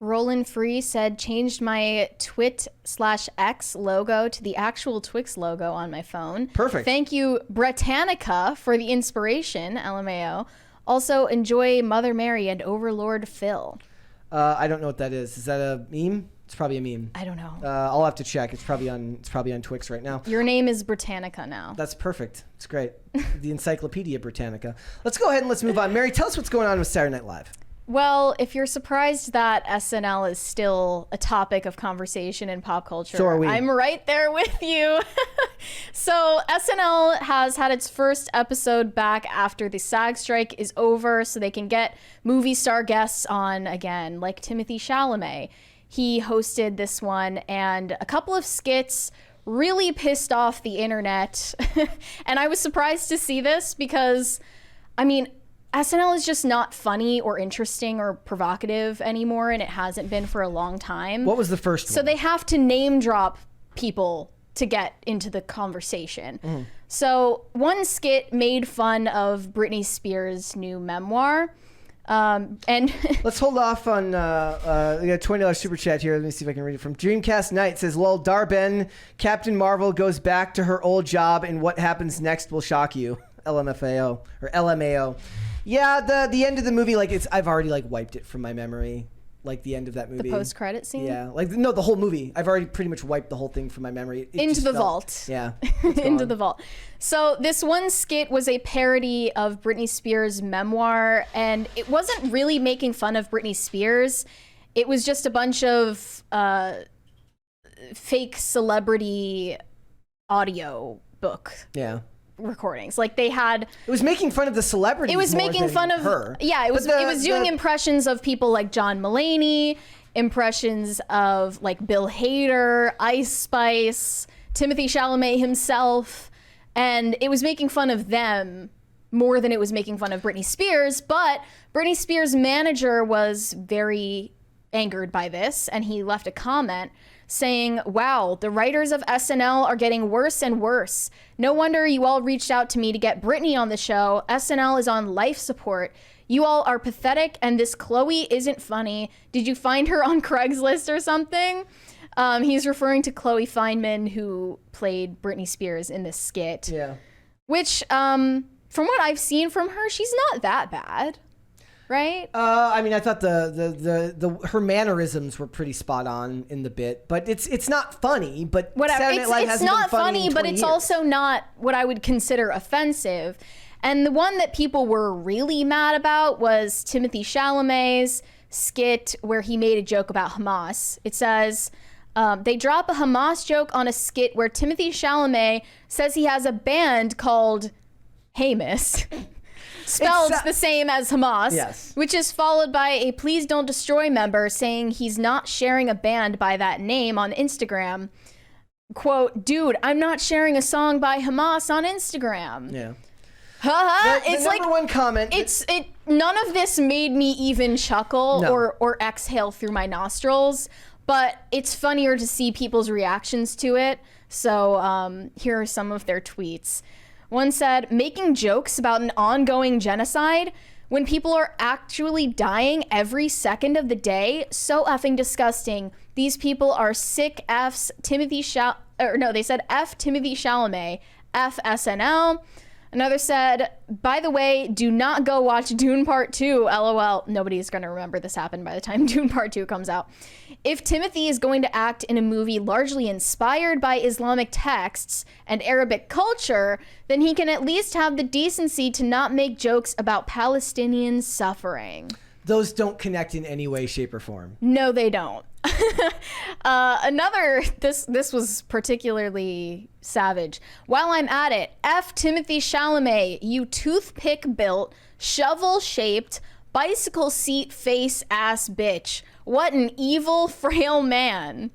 Roland Free said, changed my Twit/X logo to the actual Twix logo on my phone. Perfect. Thank you, Britannica, for the inspiration, LMAO. Also, enjoy Mother Mary and Overlord Phil. I don't know what that is. Is that a meme? It's probably a meme. I don't know. I'll have to check. It's probably on Twix right now. Your name is Britannica now. That's perfect. It's great. The Encyclopedia Britannica. Let's go ahead and let's move on. Mary, tell us what's going on with Saturday Night Live. Well, if you're surprised that SNL is still a topic of conversation in pop culture, so are we. I'm right there with you. So SNL has had its first episode back after the SAG strike is over, so they can get movie star guests on again, like Timothée Chalamet. He hosted this one, and a couple of skits really pissed off the internet. And I was surprised to see this because, I mean, SNL is just not funny or interesting or provocative anymore, and it hasn't been for a long time. What was the first one? So they have to name drop people to get into the conversation. So one skit made fun of Britney Spears' new memoir. And let's hold off on we got a $20 super chat here. Let me see if I can read it from Dreamcast Night. It says, lol, Dar-Ben, Captain Marvel goes back to her old job and what happens next will shock you. LMFAO or LMAO. Yeah, the end of the movie, like I've already like wiped it from my memory. Like the end of that movie. The post-credit scene? Yeah. Like no, the whole movie. I've already pretty much wiped the whole thing from my memory. Into the vault. Yeah. Into the vault. So this one skit was a parody of Britney Spears' memoir, and it wasn't really making fun of Britney Spears. It was just a bunch of fake celebrity audio book. Yeah. Recordings. Like they had, it was making fun of the celebrities. It was making fun of her. Yeah, it was doing impressions of people like John Mulaney, impressions of like Bill Hader, Ice Spice, Timothée Chalamet himself, and it was making fun of them more than it was making fun of Britney Spears. But Britney Spears' manager was very angered by this, and he left a comment saying, wow, the writers of SNL are getting worse and worse. No wonder you all reached out to me to get Britney on the show. SNL is on life support. You all are pathetic, and this Chloe isn't funny. Did you find her on Craigslist or something? He's referring to Chloe Fineman, who played Britney Spears in this skit. Yeah. Which, from what I've seen from her, she's not that bad. right? I mean, I thought her mannerisms were pretty spot on in the bit, but it's not funny. But Whatever. Saturday Night Live It's hasn't not been funny, in but 20 it's years. also not what I would consider offensive. And the one that people were really mad about was Timothy Chalamet's skit where he made a joke about Hamas. It says, they drop a Hamas joke on a skit where Timothy Chalamet says he has a band called Hamas, spelled the same as Hamas, Yes. which is followed by a Please Don't Destroy member saying he's not sharing a band by that name on Instagram. Quote, dude, I'm not sharing a song by Hamas on Instagram. Yeah. It's the like number one comment. none of this made me even chuckle No. or exhale through my nostrils, but it's funnier to see people's reactions to it. So here are some of their tweets. One said, making jokes about an ongoing genocide when people are actually dying every second of the day, so effing disgusting. These people are sick F's. They said F Timothy Chalamet, F SNL. Another said, by the way, do not go watch Dune Part 2, LOL. Nobody's going to remember this happened by the time Dune Part 2 comes out. If Timothy is going to act in a movie largely inspired by Islamic texts and Arabic culture, then he can at least have the decency to not make jokes about Palestinian suffering. Those don't connect in any way, shape, or form. No, they don't. This was particularly savage. While I'm at it, F Timothy Chalamet, you toothpick built, shovel shaped, bicycle seat face ass bitch. What an evil, frail man.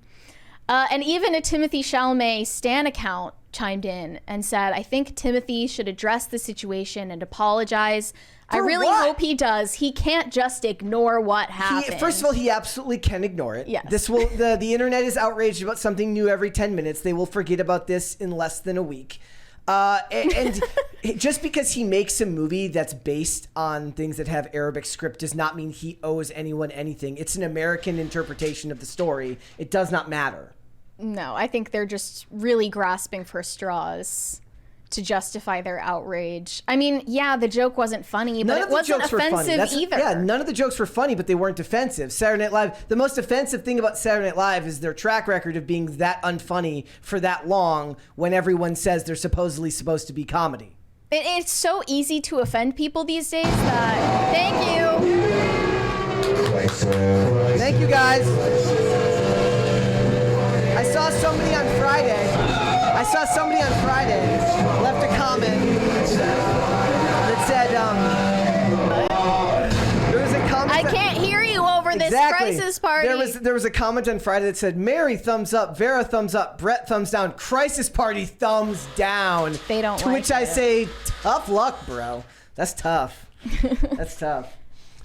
And even a Timothy Chalamet Stan account chimed in and said, I think Timothy should address the situation and apologize. I really hope he does. He can't just ignore what happened. First of all, he absolutely can ignore it. Yes. The internet is outraged about something new every 10 minutes. They will forget about this in less than a week. And just because he makes a movie that's based on things that have Arabic script does not mean he owes anyone anything. It's an American interpretation of the story. It does not matter. No, I think they're just really grasping for straws to justify their outrage. I mean, yeah, the joke wasn't funny, but it wasn't offensive either. Yeah, none of the jokes were funny, but they weren't offensive. Saturday Night Live, the most offensive thing about Saturday Night Live is their track record of being that unfunny for that long when everyone says they're supposedly supposed to be comedy. It's so easy to offend people these days that... Thank you. Thank you, guys. I saw somebody on Friday left a comment that said, there was a comment. I can't hear you over this crisis party. There was a comment on Friday that said, Mary thumbs up, Vera thumbs up, Brett thumbs down, crisis party thumbs down. They don't To like which I it. say, tough luck, bro. That's tough. That's tough.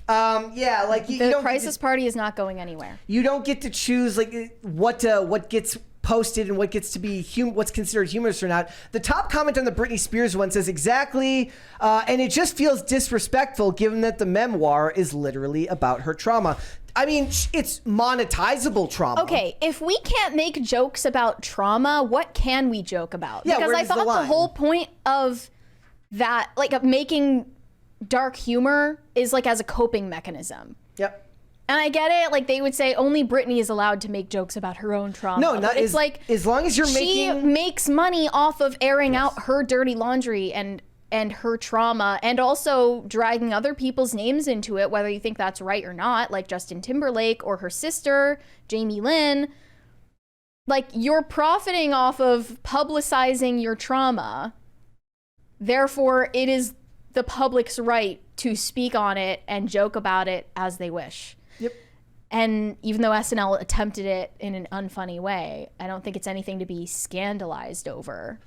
Yeah, like you The don't crisis party is not going anywhere. You don't get to choose like what gets posted and what gets to be what's considered humorous or not. The top comment on the Britney Spears one says exactly, and it just feels disrespectful given that the memoir is literally about her trauma. I mean, it's monetizable trauma. Okay, if we can't make jokes about trauma, what can we joke about? Yeah, because where I does the thought line? the whole point of that, like making dark humor, is like as a coping mechanism. Yep. And I get it, like they would say only Britney is allowed to make jokes about her own trauma. No, not But it's as, like as long as you're she making. makes money off of airing out her dirty laundry and her trauma, and also dragging other people's names into it, whether you think that's right or not, like Justin Timberlake or her sister, Jamie Lynn. Like, you're profiting off of publicizing your trauma. Therefore, it is the public's right to speak on it and joke about it as they wish. Yep. And even though SNL attempted it in an unfunny way, I don't think it's anything to be scandalized over.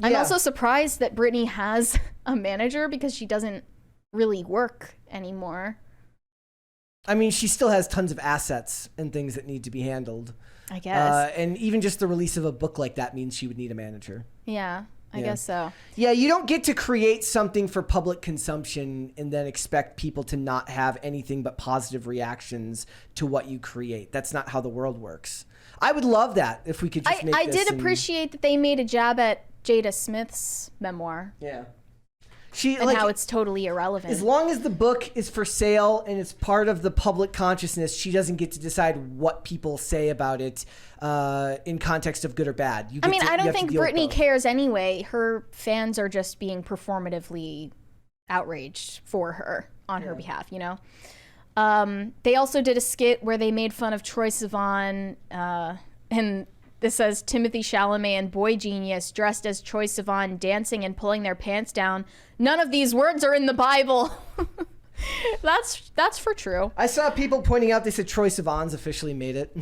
I'm Yeah. also surprised that Britney has a manager because she doesn't really work anymore. I mean, she still has tons of assets and things that need to be handled. I guess. And even just the release of a book like that means she would need a manager. Yeah, I guess so. Yeah, you don't get to create something for public consumption and then expect people to not have anything but positive reactions to what you create. That's not how the world works. I would love that if we could just make I this did and- appreciate that they made a jab at Jada Smith's memoir. Yeah. and how it's totally irrelevant. As long as the book is for sale and it's part of the public consciousness, she doesn't get to decide what people say about it in context of good or bad. I don't think Britney cares anyway. Her fans are just being performatively outraged for her on her behalf, you know? They also did a skit where they made fun of Troye Sivan, and this says Timothy Chalamet and Boy Genius dressed as Troye Sivan dancing and pulling their pants down. None of these words are in the Bible. That's for true. I saw people pointing out they said Troye Sivan's officially made it.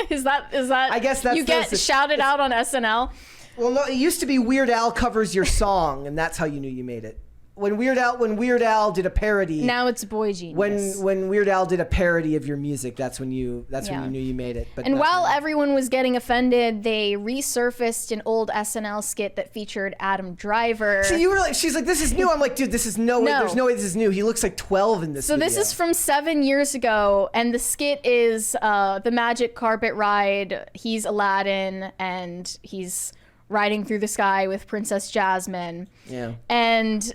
Is that? I guess that's you get shouted out on SNL. Well, no, it used to be Weird Al covers your song, and that's how you knew you made it. When Weird Al did a parody. Now it's Boy Genius. When Weird Al did a parody of your music, that's when you knew you made it. But and while everyone was getting offended, they resurfaced an old SNL skit that featured Adam Driver. So you were like, she's like, this is new. I'm like, dude, this is no way. There's no way this is new. He looks like 12 in this. So video. This is from 7 years ago, and the skit is the magic carpet ride. He's Aladdin, and he's riding through the sky with Princess Jasmine. Yeah. And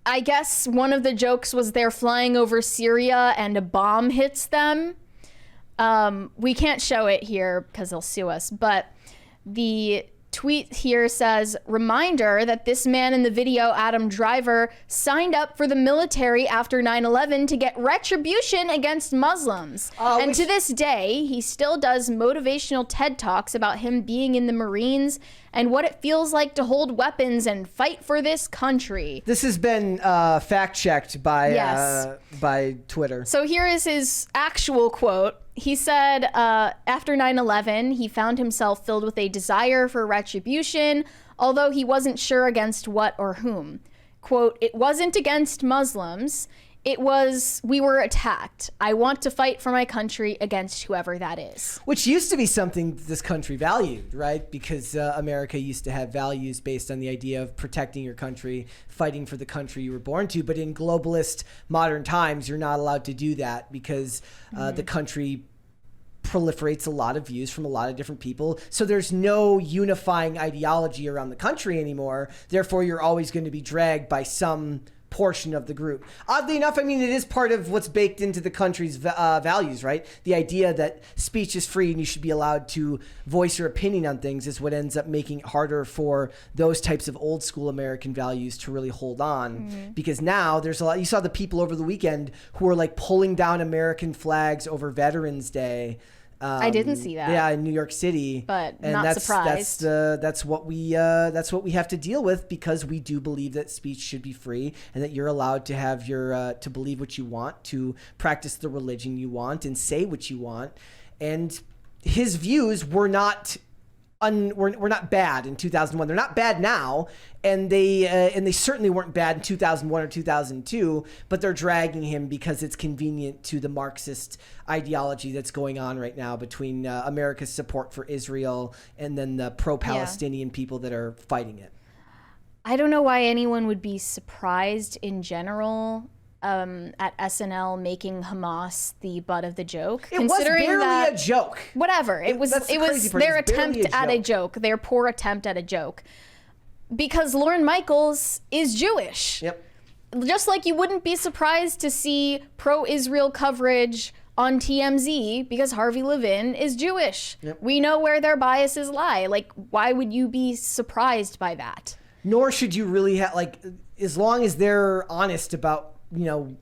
I guess one of the jokes was they're flying over Syria and a bomb hits them. We can't show it here because they'll sue us, but the tweet here says, reminder that this man in the video, Adam Driver, signed up for the military after 9/11 to get retribution against Muslims. And to this day, he still does motivational TED Talks about him being in the Marines and what it feels like to hold weapons and fight for this country. This has been fact-checked by Twitter. So here is his actual quote. He said, after 9/11, he found himself filled with a desire for retribution, although he wasn't sure against what or whom. Quote, it wasn't against Muslims. It was, we were attacked. I want to fight for my country against whoever that is. Which used to be something this country valued, right? Because America used to have values based on the idea of protecting your country, fighting for the country you were born to. But in globalist modern times, you're not allowed to do that because the country proliferates a lot of views from a lot of different people. So there's no unifying ideology around the country anymore. Therefore, you're always going to be dragged by some portion of the group. Oddly enough, I mean, it is part of what's baked into the country's values, right? The idea that speech is free and you should be allowed to voice your opinion on things is what ends up making it harder for those types of old school American values to really hold on. Because now there's a lot, you saw the people over the weekend who were like pulling down American flags over Veterans Day. I didn't see that. Yeah, in New York City, but not surprised. That's what we have to deal with because we do believe that speech should be free and that you're allowed to have your to believe what you want, to practice the religion you want, and say what you want. And his views were not bad in 2001. They're not bad now, and they certainly weren't bad in 2001 or 2002. But they're dragging him because it's convenient to the Marxist ideology that's going on right now between America's support for Israel and then the pro-Palestinian people that are fighting it. I don't know why anyone would be surprised in general at SNL making Hamas the butt of the joke. It was barely a joke. Whatever. It was their attempt at a joke, their poor attempt at a joke. Because Lorne Michaels is Jewish. Yep. Just like you wouldn't be surprised to see pro-Israel coverage on TMZ because Harvey Levin is Jewish. Yep. We know where their biases lie. Like, why would you be surprised by that? Nor should you really have, like, as long as they're honest about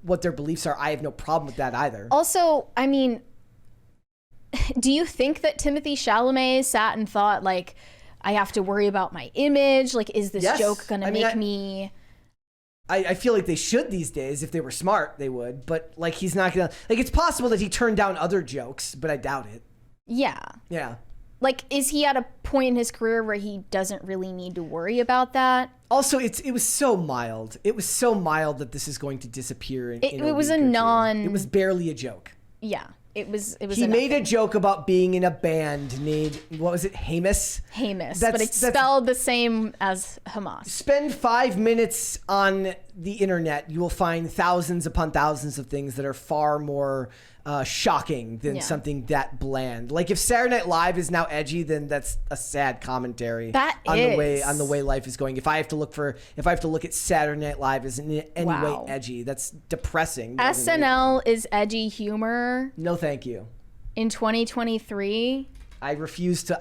what their beliefs are, I have no problem with that either. Also, I mean, do you think that Timothy Chalamet sat and thought, like, I have to worry about my image? Like, is this joke going to make me... I feel like they should these days. If they were smart, they would. But, like, he's not going to... Like, it's possible that he turned down other jokes, but I doubt it. Yeah. Yeah. Like, is he at a point in his career where he doesn't really need to worry about that? Also, it was so mild. It was so mild that this is going to disappear. It was a non... It was barely a joke. Yeah. It was. He made a joke about being in a band named, what was it, Hamas? Hamas, but it's spelled the same as Hamas. Spend 5 minutes on the internet. You will find thousands upon thousands of things that are far more shocking than something that bland. Like if Saturday Night Live is now edgy, then that's a sad commentary on the way life is going. If I have to look at Saturday Night Live as in any way edgy, that's depressing. SNL is edgy humor. No, thank you. In 2023. I refuse to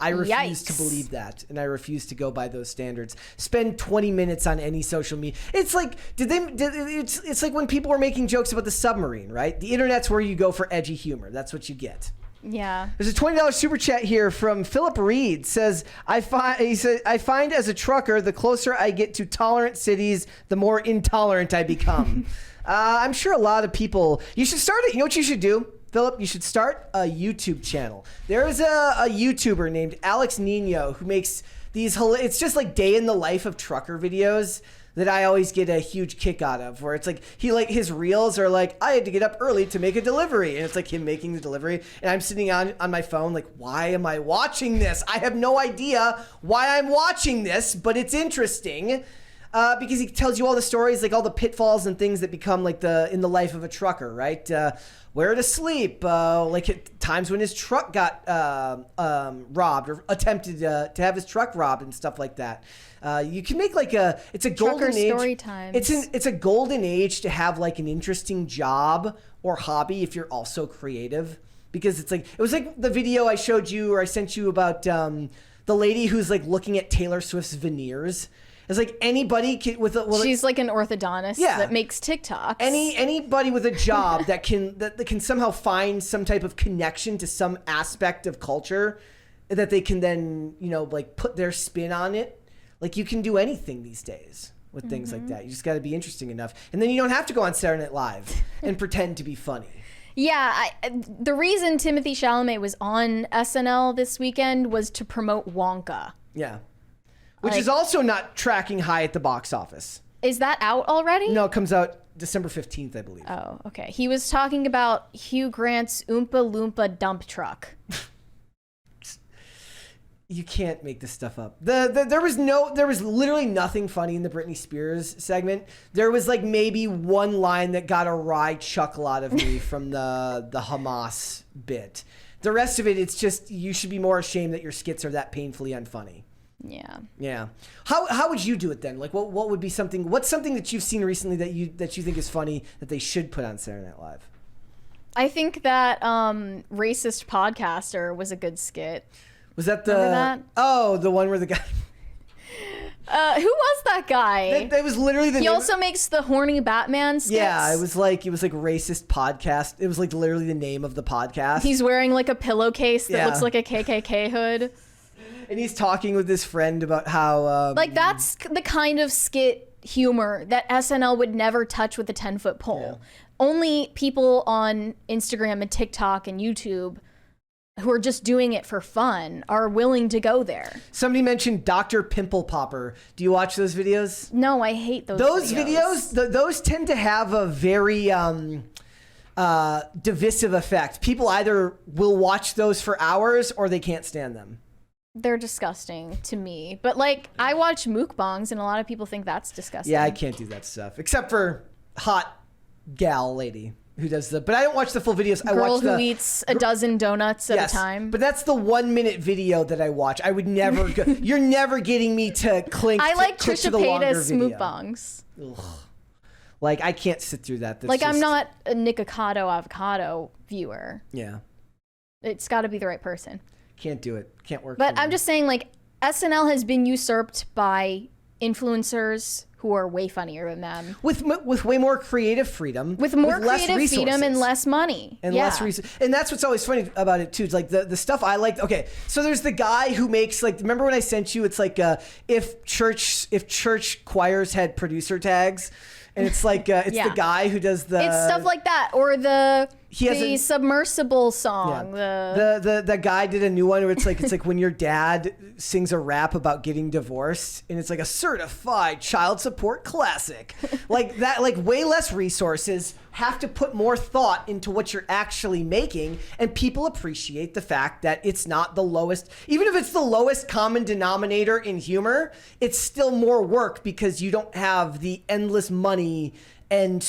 believe that, and I refuse to go by those standards. Spend 20 minutes on any social media. It's like it's like when people were making jokes about the submarine, right? The internet's where you go for edgy humor. That's what you get. Yeah. There's a $20 super chat here from Philip Reed. Says I find as a trucker, the closer I get to tolerant cities, the more intolerant I become. I'm sure a lot of people. You should start it. You know what you should do, Philip? You should start a YouTube channel. There is a YouTuber named Alex Nino who makes these. It's just like day in the life of trucker videos that I always get a huge kick out of. Where it's like his reels are like, I had to get up early to make a delivery, and it's like him making the delivery, and I'm sitting on my phone like, why am I watching this? I have no idea why I'm watching this, but it's interesting. Because he tells you all the stories, like all the pitfalls and things that become like in the life of a trucker, right? Where to sleep, like at times when his truck got robbed or attempted to have his truck robbed and stuff like that. You can make like it's a golden age. Story times. It's a golden age to have like an interesting job or hobby if you're also creative, because it was like the video I showed you or I sent you about the lady who's like looking at Taylor Swift's veneers. It's like anybody she's like an orthodontist that makes TikToks. Anybody with a job that can somehow find some type of connection to some aspect of culture that they can then, like put their spin on it. Like you can do anything these days with things like that. You just got to be interesting enough. And then you don't have to go on Saturday Night Live and pretend to be funny. Yeah, the reason Timothée Chalamet was on SNL this weekend was to promote Wonka. Yeah. Which is also not tracking high at the box office. Is that out already? No, it comes out December 15th, I believe. Oh, okay. He was talking about Hugh Grant's Oompa Loompa dump truck. You can't make this stuff up. There was literally nothing funny in the Britney Spears segment. There was like maybe one line that got a wry chuckle out of me from the Hamas bit. The rest of it, it's just you should be more ashamed that your skits are that painfully unfunny. Yeah. How would you do it then? Like what would be something? What's something that you've seen recently that you think is funny that they should put on Saturday Night Live? I think that racist podcaster was a good skit. Was that Remember that? Oh, the one where the guy. Who was that guy? That was literally the. He also makes the horny Batman skits. Yeah, it was like racist podcast. It was like literally the name of the podcast. He's wearing like a pillowcase that looks like a KKK hood. And he's talking with his friend about how... like, that's the kind of skit humor that SNL would never touch with a 10-foot pole. Yeah. Only people on Instagram and TikTok and YouTube who are just doing it for fun are willing to go there. Somebody mentioned Dr. Pimple Popper. Do you watch those videos? No, I hate those videos. Those tend to have a very... divisive effect. People either will watch those for hours or they can't stand them. They're disgusting to me. But like, I watch mukbangs and a lot of people think that's disgusting. Yeah, I can't do that stuff. Except for hot gal lady who does but I don't watch the full videos. I watch who eats a dozen donuts at a time. But that's the 1 minute video that I watch. I would never go. You're never getting me to click. I like click Trisha to the Paytas mukbangs. Ugh. Like I can't sit through that. That's I'm not a Nikocado avocado viewer. Yeah. It's got to be the right person. Can't do it. Can't work. But I'm just saying, like, SNL has been usurped by influencers who are way funnier than them. With way more creative freedom. With more creative freedom and less money. And less resources. And that's what's always funny about it, too. It's like the stuff I like. Okay, so there's the guy who makes, like, remember when I sent you, it's like if church choirs had producer tags. And it's like, the guy who does it's stuff like that. Or the submersible song. Yeah. The guy did a new one where it's like when your dad sings a rap about getting divorced and it's like a certified child support classic. Like that, like way less resources, have to put more thought into what you're actually making, and people appreciate the fact that it's not the lowest, even if it's the lowest common denominator in humor, it's still more work because you don't have the endless money and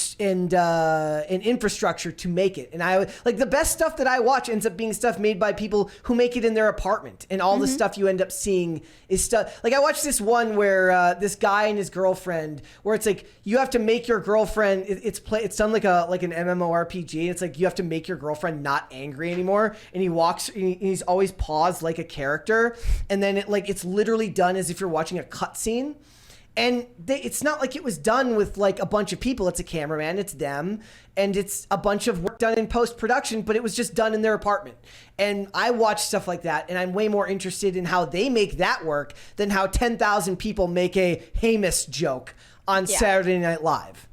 infrastructure to make it. And I like the best stuff that I watch ends up being stuff made by people who make it in their apartment, and all the stuff you end up seeing is stuff like I watched this one where this guy and his girlfriend, where it's like you have to make your girlfriend. It's done like an MMORPG. It's like you have to make your girlfriend not angry anymore, and he's always paused like a character, and then it's literally done as if you're watching a cutscene. And it's not like it was done with like a bunch of people. It's a cameraman, it's them, and it's a bunch of work done in post-production, but it was just done in their apartment. And I watch stuff like that, and I'm way more interested in how they make that work than how 10,000 people make a Hamas joke on Saturday Night Live.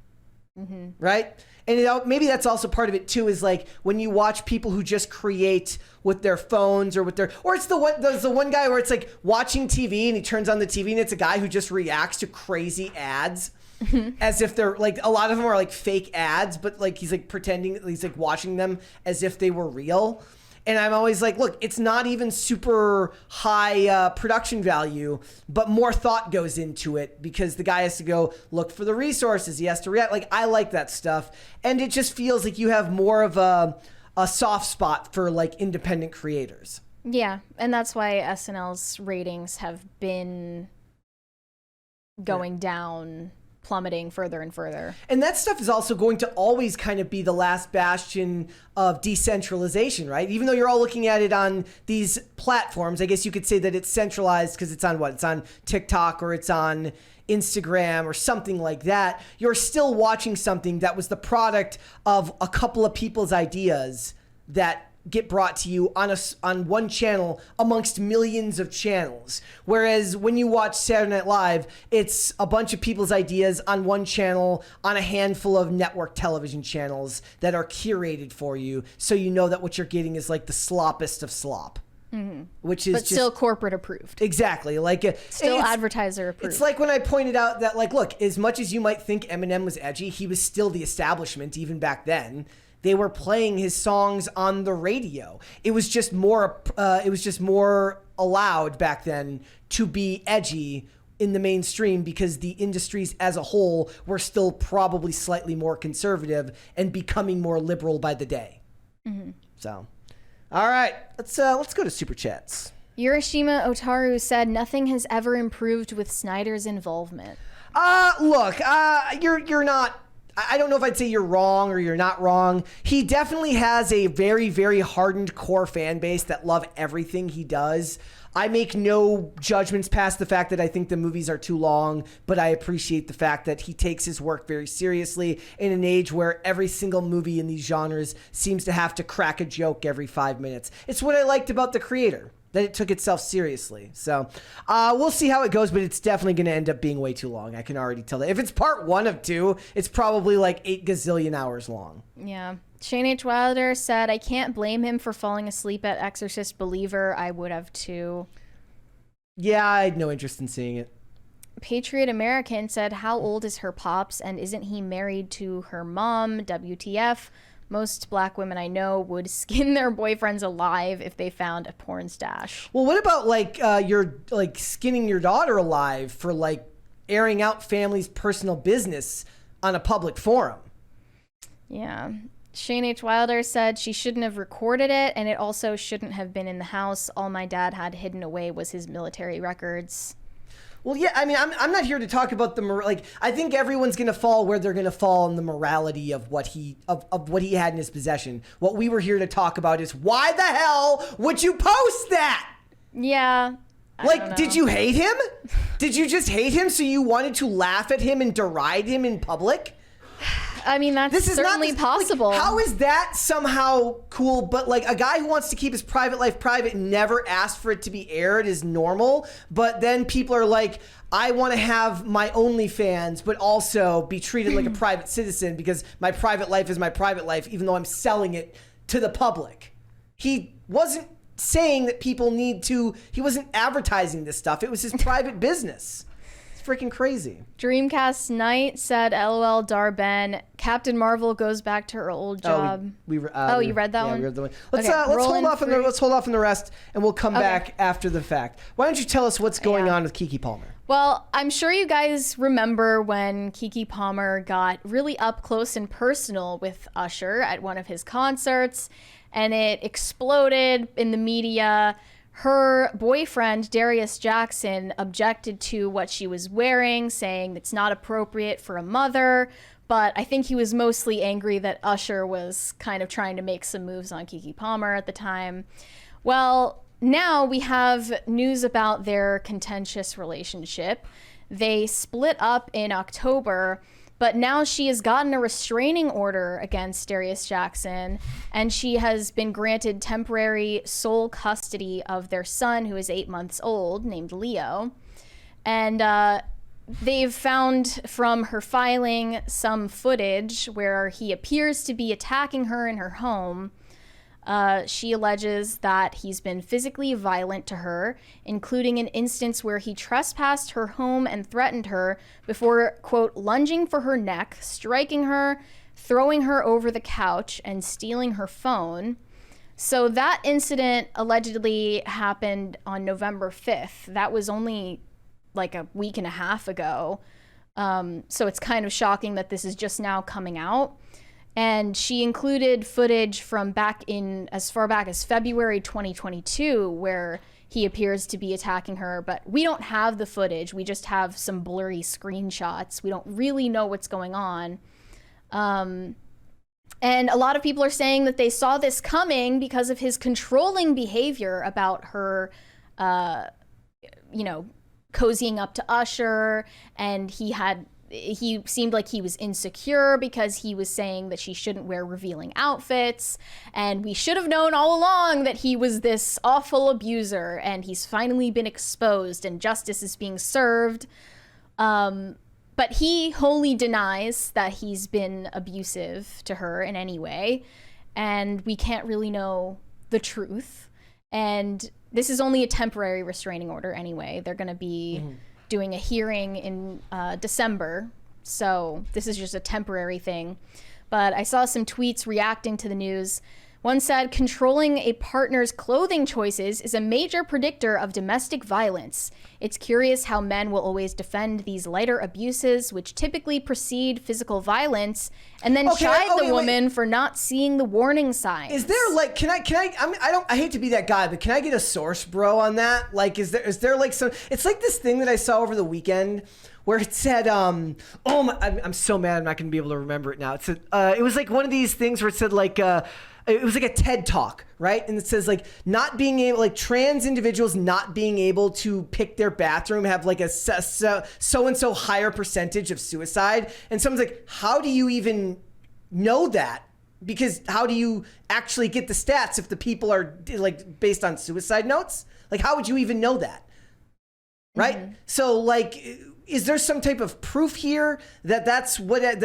Right? And maybe that's also part of it too, is like when you watch people who just create with their phones or it's there's the one guy where it's like watching TV and he turns on the TV and it's a guy who just reacts to crazy ads as if they're like, a lot of them are like fake ads, but like he's like pretending he's like watching them as if they were real. And I'm always like, look, it's not even super high production value, but more thought goes into it because the guy has to go look for the resources. He has to react. Like, I like that stuff. And it just feels like you have more of a soft spot for like independent creators. Yeah. And that's why SNL's ratings have been going down, plummeting further and further. And that stuff is also going to always kind of be the last bastion of decentralization, right? Even though you're all looking at it on these platforms, I guess you could say that it's centralized because it's on what? It's on TikTok or it's on Instagram or something like that. You're still watching something that was the product of a couple of people's ideas that get brought to you on one channel amongst millions of channels. Whereas when you watch Saturday Night Live, it's a bunch of people's ideas on one channel on a handful of network television channels that are curated for you, so you know that what you're getting is like the sloppest of slop. Which is but still corporate approved. Exactly. Like still advertiser approved. It's like when I pointed out that, like, look, as much as you might think Eminem was edgy, he was still the establishment even back then. They were playing his songs on the radio. It was just more allowed back then to be edgy in the mainstream because the industries as a whole were still probably slightly more conservative and becoming more liberal by the day. So, all right, let's go to Super Chats. Urashima Otaru said nothing has ever improved with Snyder's involvement. Look, you're not. I don't know if I'd say you're wrong or you're not wrong. He definitely has a very, very hardened core fan base that love everything he does. I make no judgments past the fact that I think the movies are too long, but I appreciate the fact that he takes his work very seriously in an age where every single movie in these genres seems to have to crack a joke every 5 minutes. It's what I liked about The Creator, that it took itself seriously. So we'll see how it goes, but it's definitely going to end up being way too long. I can already tell that. If it's part 1 of 2, it's probably like 8 gazillion hours long. Yeah. Shane H. Wilder said, I can't blame him for falling asleep at Exorcist Believer. I would have too. Yeah, I had no interest in seeing it. Patriot American said, how old is her pops and isn't he married to her mom? WTF. Most black women I know would skin their boyfriends alive if they found a porn stash. Well, what about like you're like skinning your daughter alive for like airing out family's personal business on a public forum? Yeah. Shane H. Wilder said she shouldn't have recorded it, and it also shouldn't have been in the house. All my dad had hidden away was his military records. Well, yeah, I mean, I'm not here to talk about I think everyone's going to fall where they're going to fall in the morality of what he had in his possession. What we were here to talk about is why the hell would you post that? Yeah. Did you hate him? Did you just hate him so you wanted to laugh at him and deride him in public? I mean, that's certainly possible. Like, how is that somehow cool? But like a guy who wants to keep his private life private and never asked for it to be aired is normal. But then people are like, I want to have my OnlyFans, but also be treated like a private citizen because my private life is my private life, even though I'm selling it to the public. He wasn't saying that people need to, he wasn't advertising this stuff. It was his private business. freaking crazy. Dreamcast Night said, "LOL, Darben. Captain Marvel goes back to her old job." You read that one? We read the one. Let's Okay, let's rolling hold off on the rest, and we'll come back after the fact. Why don't you tell us what's going on with Keke Palmer? Well, I'm sure you guys remember when Keke Palmer got really up close and personal with Usher at one of his concerts, and it exploded in the media. Her boyfriend, Darius Jackson, objected to what she was wearing, saying it's not appropriate for a mother. But I think he was mostly angry that Usher was kind of trying to make some moves on Keke Palmer at the time. Well, now we have news about their contentious relationship. They split up in October, but now she has gotten a restraining order against Darius Jackson, and she has been granted temporary sole custody of their son, who is 8 months old, named Leo. And they've found from her filing some footage where he appears to be attacking her in her home. She alleges that he's been physically violent to her, including an instance where he trespassed her home and threatened her before, quote, lunging for her neck, striking her, throwing her over the couch, and stealing her phone. So that incident allegedly happened on November 5th. That was only like a week and a half ago. So it's kind of shocking that this is just now coming out. And she included footage from as far back as February 2022, where he appears to be attacking her, but we don't have the footage. We just have some blurry screenshots. We don't really know what's going on. And a lot of people are saying that they saw this coming because of his controlling behavior about her, cozying up to Usher, and he seemed like he was insecure because he was saying that she shouldn't wear revealing outfits, and we should have known all along that he was this awful abuser, and he's finally been exposed and justice is being served. But he wholly denies that he's been abusive to her in any way, and we can't really know the truth. And this is only a temporary restraining order anyway. They're going to be doing a hearing in December. So this is just a temporary thing. But I saw some tweets reacting to the news. One said, controlling a partner's clothing choices is a major predictor of domestic violence. It's curious how men will always defend these lighter abuses, which typically precede physical violence, and then chide the woman for not seeing the warning signs. Is there like, I hate to be that guy, but can I get a source, bro, on that? Like, is there like some, it's like this thing that I saw over the weekend where it said, I'm so mad I'm not going to be able to remember it now. It said, it was like one of these things where it said like, it was like a TED talk, right? And it says like not being able, like trans individuals not being able to pick their bathroom have like a so-and-so higher percentage of suicide. And someone's like, how do you even know that? Because how do you actually get the stats if the people are like based on suicide notes? Like how would you even know that? Right? Mm-hmm. So like, is there some type of proof here that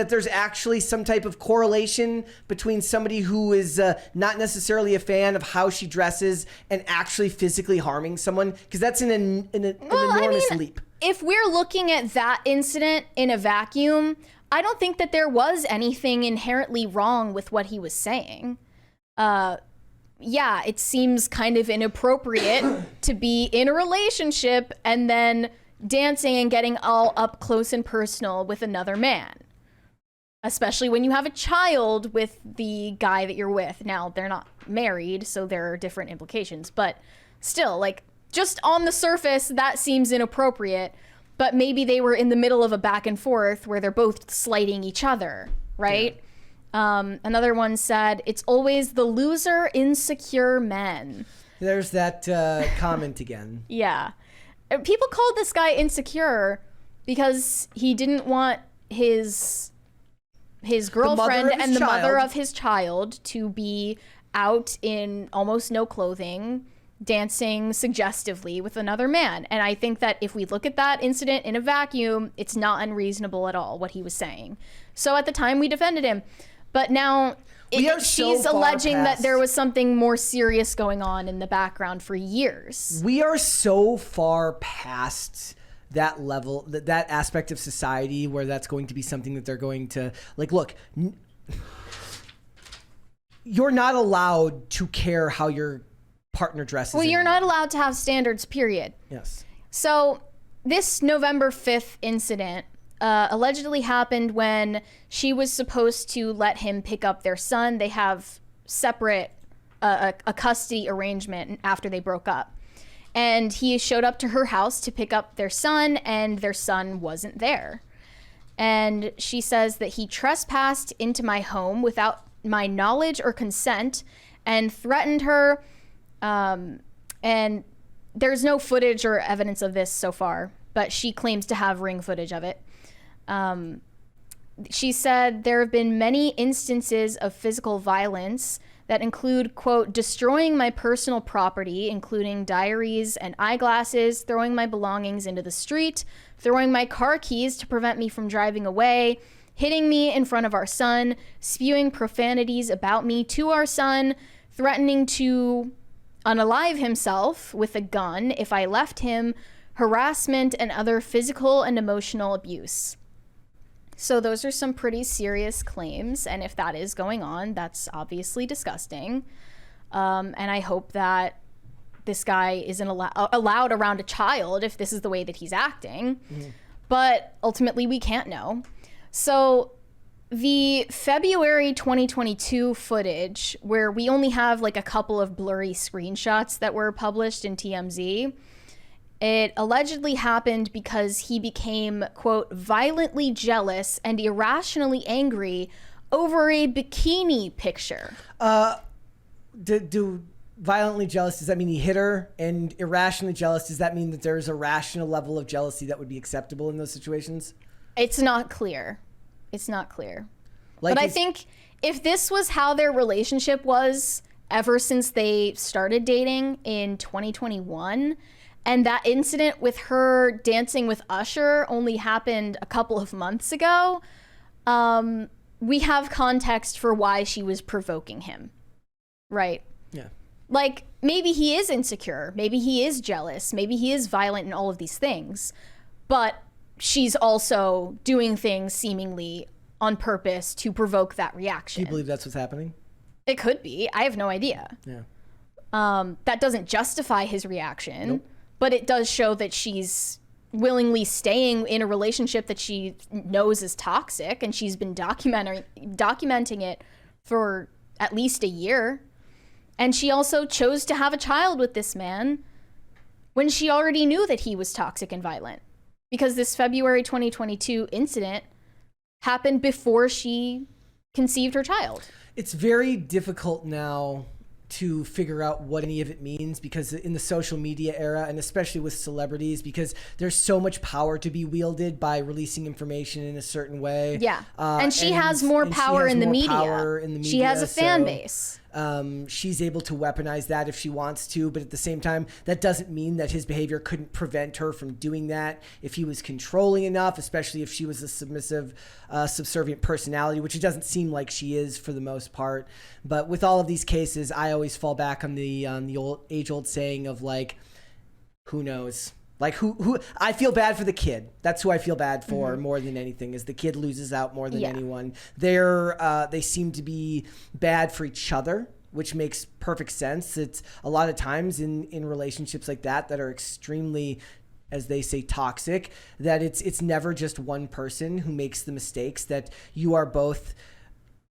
there's actually some type of correlation between somebody who is not necessarily a fan of how she dresses and actually physically harming someone? Because that's an enormous leap. If we're looking at that incident in a vacuum, I don't think that there was anything inherently wrong with what he was saying. Yeah, it seems kind of inappropriate to be in a relationship and then dancing and getting all up close and personal with another man, especially when you have a child with the guy that you're with. Now, they're not married, so there are different implications, but still, like, just on the surface, that seems inappropriate, but maybe they were in the middle of a back and forth where they're both slighting each other, right? Yeah. Another one said, it's always the loser, insecure men. There's that comment again. Yeah. People called this guy insecure because he didn't want his girlfriend and the mother of his child to be out in almost no clothing, dancing suggestively with another man. And I think that if we look at that incident in a vacuum, it's not unreasonable at all what he was saying. So at the time we defended him. But now she's alleging that there was something more serious going on in the background for years. We are so far past that level, that aspect of society where that's going to be something that they're going to like. Look, you're not allowed to care how your partner dresses. Well, you're not allowed to have standards, period. Yes. So this November 5th incident allegedly happened when she was supposed to let him pick up their son. They have separate a custody arrangement after they broke up. And he showed up to her house to pick up their son, and their son wasn't there. And she says that he trespassed into my home without my knowledge or consent and threatened her. And there's no footage or evidence of this so far, but she claims to have ring footage of it. She said there have been many instances of physical violence that include, quote, destroying my personal property, including diaries and eyeglasses, throwing my belongings into the street, throwing my car keys to prevent me from driving away, hitting me in front of our son, spewing profanities about me to our son, threatening to unalive himself with a gun if I left him, harassment, and other physical and emotional abuse. So those are some pretty serious claims, and if that is going on, that's obviously disgusting. And I hope that this guy isn't allowed around a child if this is the way that he's acting. Mm-hmm. But ultimately, we can't know. So the February 2022 footage, where we only have like a couple of blurry screenshots that were published in TMZ, it allegedly happened because he became, quote, violently jealous and irrationally angry over a bikini picture. Do violently jealous, does that mean he hit her? And irrationally jealous, does that mean that there's a rational level of jealousy that would be acceptable in those situations? It's not clear. It's not clear. Like, but I think if this was how their relationship was ever since they started dating in 2021, and that incident with her dancing with Usher only happened a couple of months ago, we have context for why she was provoking him, right? Yeah. Like, maybe he is insecure, maybe he is jealous, maybe he is violent and all of these things, but she's also doing things seemingly on purpose to provoke that reaction. Do you believe that's what's happening? It could be. I have no idea. Yeah. That doesn't justify his reaction. Nope. But it does show that she's willingly staying in a relationship that she knows is toxic, and she's been documenting it for at least a year. And she also chose to have a child with this man when she already knew that he was toxic and violent, because this February 2022 incident happened before she conceived her child. It's very difficult now to figure out what any of it means, because in the social media era, and especially with celebrities, because there's so much power to be wielded by releasing information in a certain way. Yeah. And she has more power in the media. She has a fan base. She's able to weaponize that if she wants to, but at the same time, that doesn't mean that his behavior couldn't prevent her from doing that if he was controlling enough, especially if she was a submissive, subservient personality, which it doesn't seem like she is for the most part. But with all of these cases, I always fall back on the old age-old saying of like, who knows? Like who I feel bad for the kid. That's who I feel bad for more than anything, is the kid loses out more than anyone. They seem to be bad for each other, which makes perfect sense. It's a lot of times in relationships like that are extremely, as they say, toxic, that it's never just one person who makes the mistakes, that you are both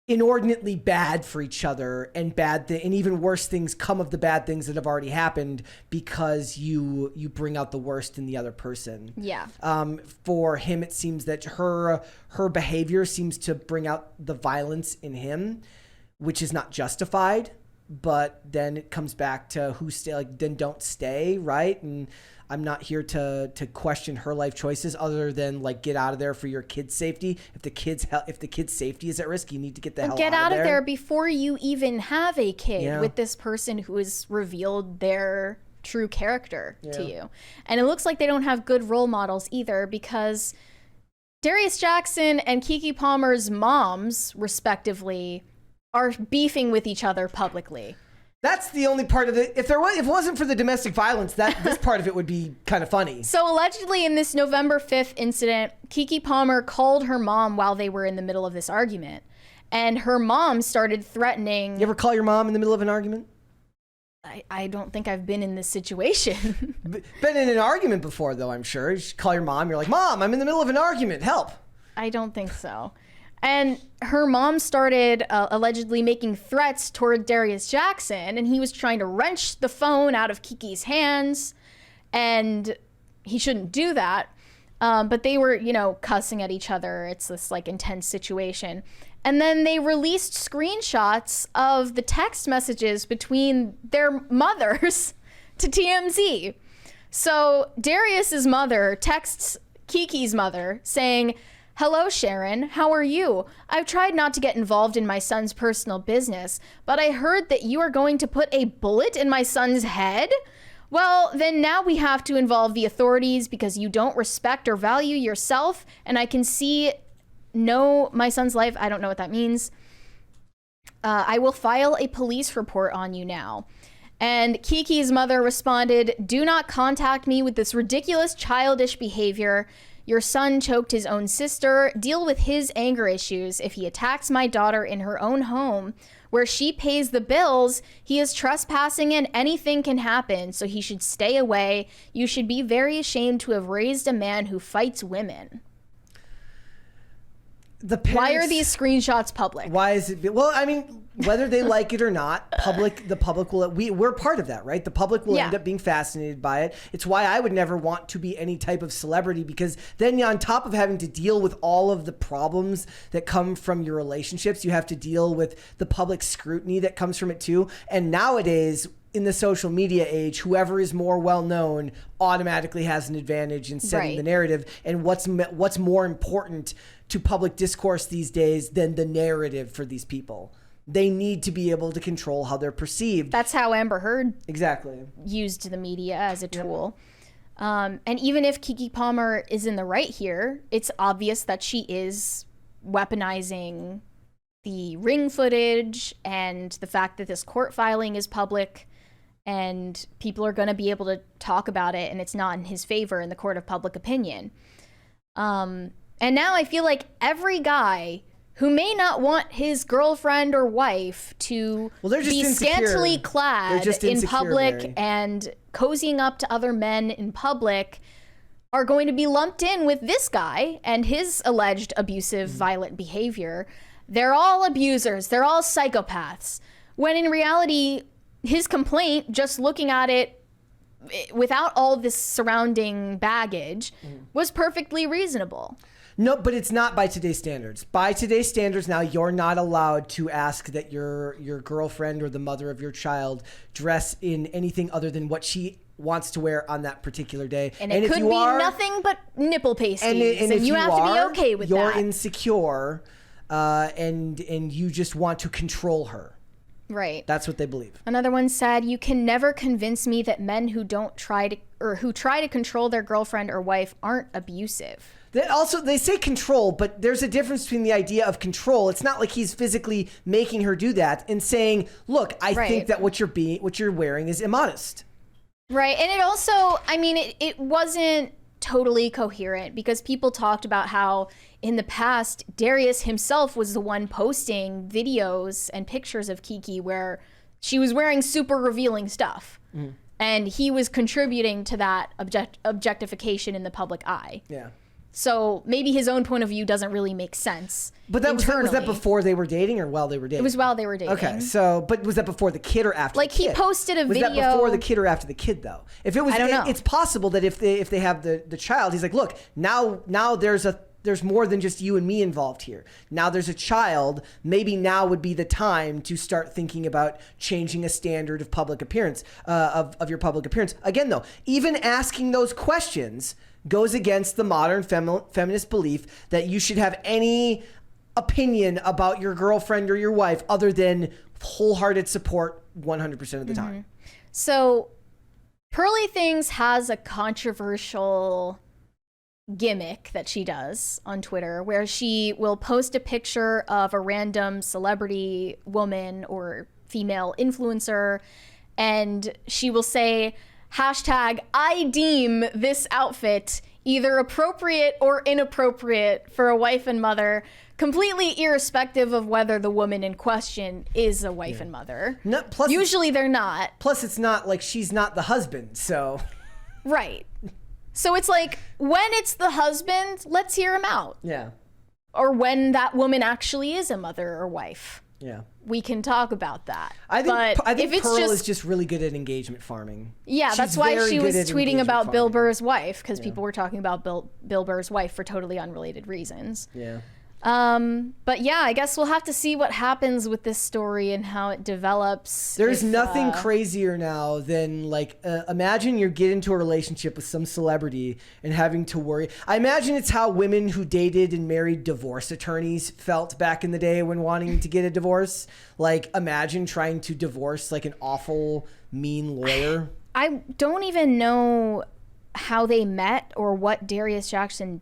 inordinately bad for each other, and and even worse things come of the bad things that have already happened because you bring out the worst in the other person. Yeah. For him, it seems that her behavior seems to bring out the violence in him, which is not justified. But then it comes back to who stay, like, then don't stay, right? And I'm not here to question her life choices, other than like, get out of there for your kid's safety. If the kid's safety is at risk, you need to get the hell get out of there before you even have a kid with this person who has revealed their true character to you. And it looks like they don't have good role models either, because Darius Jackson and Keke Palmer's moms, respectively, are beefing with each other publicly. That's the only part of it. If it wasn't for the domestic violence, this part of it would be kind of funny. So allegedly in this November 5th incident, Keke Palmer called her mom while they were in the middle of this argument. And her mom started threatening. You ever call your mom in the middle of an argument? I don't think I've been in this situation. Been in an argument before, though, I'm sure. You should call your mom. You're like, Mom, I'm in the middle of an argument. Help. I don't think so. And her mom started allegedly making threats toward Darius Jackson, and he was trying to wrench the phone out of Keke's hands, and he shouldn't do that. But they were, cussing at each other. It's this like intense situation. And then they released screenshots of the text messages between their mothers to TMZ. So Darius's mother texts Keke's mother saying, "Hello, Sharon. How are you? I've tried not to get involved in my son's personal business, but I heard that you are going to put a bullet in my son's head. Well, then now we have to involve the authorities because you don't respect or value yourself, and I can see my son's life." I don't know what that means. "I will file a police report on you now." And Keke's mother responded, "Do not contact me with this ridiculous childish behavior. Your son choked his own sister. Deal with his anger issues. If he attacks my daughter in her own home, where she pays the bills, he is trespassing and anything can happen, so he should stay away. You should be very ashamed to have raised a man who fights women." Why are these screenshots public? Why is it? Well, I mean, whether they like it or not, the public will. We're part of that, right? The public will end up being fascinated by it. It's why I would never want to be any type of celebrity, because then on top of having to deal with all of the problems that come from your relationships, you have to deal with the public scrutiny that comes from it too. And nowadays, in the social media age, whoever is more well-known automatically has an advantage in setting the narrative. And what's more important to public discourse these days than the narrative for these people? They need to be able to control how they're perceived. That's how Amber Heard used the media as a tool. And even if Keke Palmer is in the right here, it's obvious that she is weaponizing the ring footage and the fact that this court filing is public and people are going to be able to talk about it, and it's not in his favor in the court of public opinion. And now I feel like every guy who may not want his girlfriend or wife to be scantily clad in public and cozying up to other men in public are going to be lumped in with this guy and his alleged abusive, violent behavior. They're all abusers. They're all psychopaths. When in reality, his complaint, just looking at it without all this surrounding baggage, was perfectly reasonable. No, but it's not by today's standards. By today's standards now, you're not allowed to ask that your girlfriend or the mother of your child dress in anything other than what she wants to wear on that particular day. And it could be nothing but nipple pasties. And you have to be okay with that. You're insecure and you just want to control her. Right. That's what they believe. Another one said, "You can never convince me that men who try to control their girlfriend or wife aren't abusive." They say control, but there's a difference between the idea of control. It's not like he's physically making her do that and saying, "Look, I think that what you're wearing is immodest." Right. And it also, I mean, it wasn't totally coherent because people talked about how in the past, Darius himself was the one posting videos and pictures of Keke where she was wearing super revealing stuff. And he was contributing to that objectification in the public eye. Yeah. So maybe his own point of view doesn't really make sense. But was that before they were dating or while they were dating? It was while they were dating. Okay, but was that before the kid or after the kid? Like he posted a video. Was that before the kid or after the kid though? If it was, I don't know. It's possible that if they have the child, he's like, "Look, now there's more than just you and me involved here. Now there's a child. Maybe now would be the time to start thinking about changing a standard of public appearance, of your public appearance." Again, though, even asking those questions goes against the modern feminist belief that you should have any opinion about your girlfriend or your wife other than wholehearted support 100% of the time. So Pearly Things has a controversial gimmick that she does on Twitter where she will post a picture of a random celebrity woman or female influencer, and she will say, hashtag, I deem this outfit either appropriate or inappropriate for a wife and mother, completely irrespective of whether the woman in question is a wife and mother. No, plus usually they're not. Plus, it's not like she's not the husband, so. Right. So it's like, when it's the husband, let's hear him out. Yeah. Or when that woman actually is a mother or wife. Yeah. We can talk about that. I think if it's Pearl is just really good at engagement farming. Yeah, She's that's why very she good was at tweeting engagement about Bill farming. Burr's wife, because people were talking about Bill Burr's wife for totally unrelated reasons. Yeah. But yeah, I guess we'll have to see what happens with this story and how it develops. There's nothing crazier now than like imagine you get into a relationship with some celebrity and having to worry. I imagine it's how women who dated and married divorce attorneys felt back in the day when wanting to get a divorce. Like imagine trying to divorce like an awful, mean lawyer. I don't even know how they met or what Darius Jackson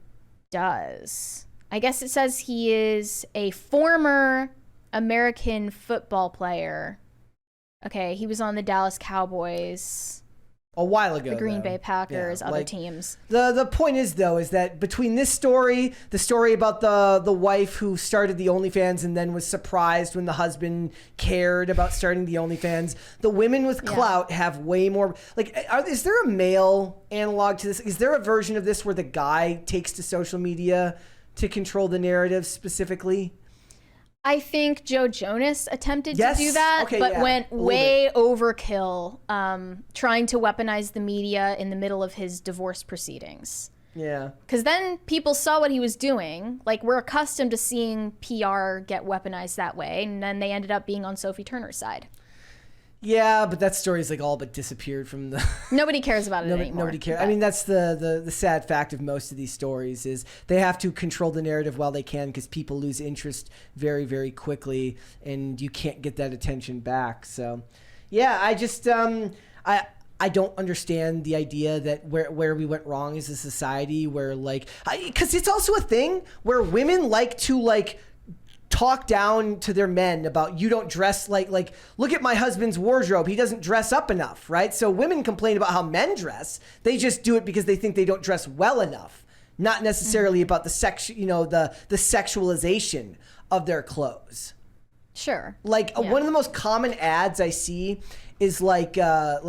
does. I guess it says he is a former American football player. Okay, he was on the Dallas Cowboys, A while ago, the Green though. Bay Packers, Yeah, other like, teams. The point is though is that between this story, the story about the wife who started the OnlyFans and then was surprised when the husband cared about starting the OnlyFans, the women with clout have way more. Like, is there a male analog to this? Is there a version of this where the guy takes to social media to control the narrative specifically? I think Joe Jonas attempted to do that, Okay, but yeah, went a little way overkill, trying to weaponize the media in the middle of his divorce proceedings. Yeah. Because then people saw what he was doing. Like, we're accustomed to seeing PR get weaponized that way, and then they ended up being on Sophie Turner's side. Yeah, but that story's like all but disappeared from the. Nobody cares about it anymore. Nobody cares. I mean, that's the sad fact of most of these stories is they have to control the narrative while they can because people lose interest very, very quickly, and you can't get that attention back. So, yeah, I just I don't understand the idea that where we went wrong as a society where like because it's also a thing where women like to like talk down to their men about you don't dress like look at my husband's wardrobe, he doesn't dress up enough, right? So women complain about how men dress, they just do it because they think they don't dress well enough, not necessarily about the the sexualization of their clothes. Sure. Like one of the most common ads I see is like on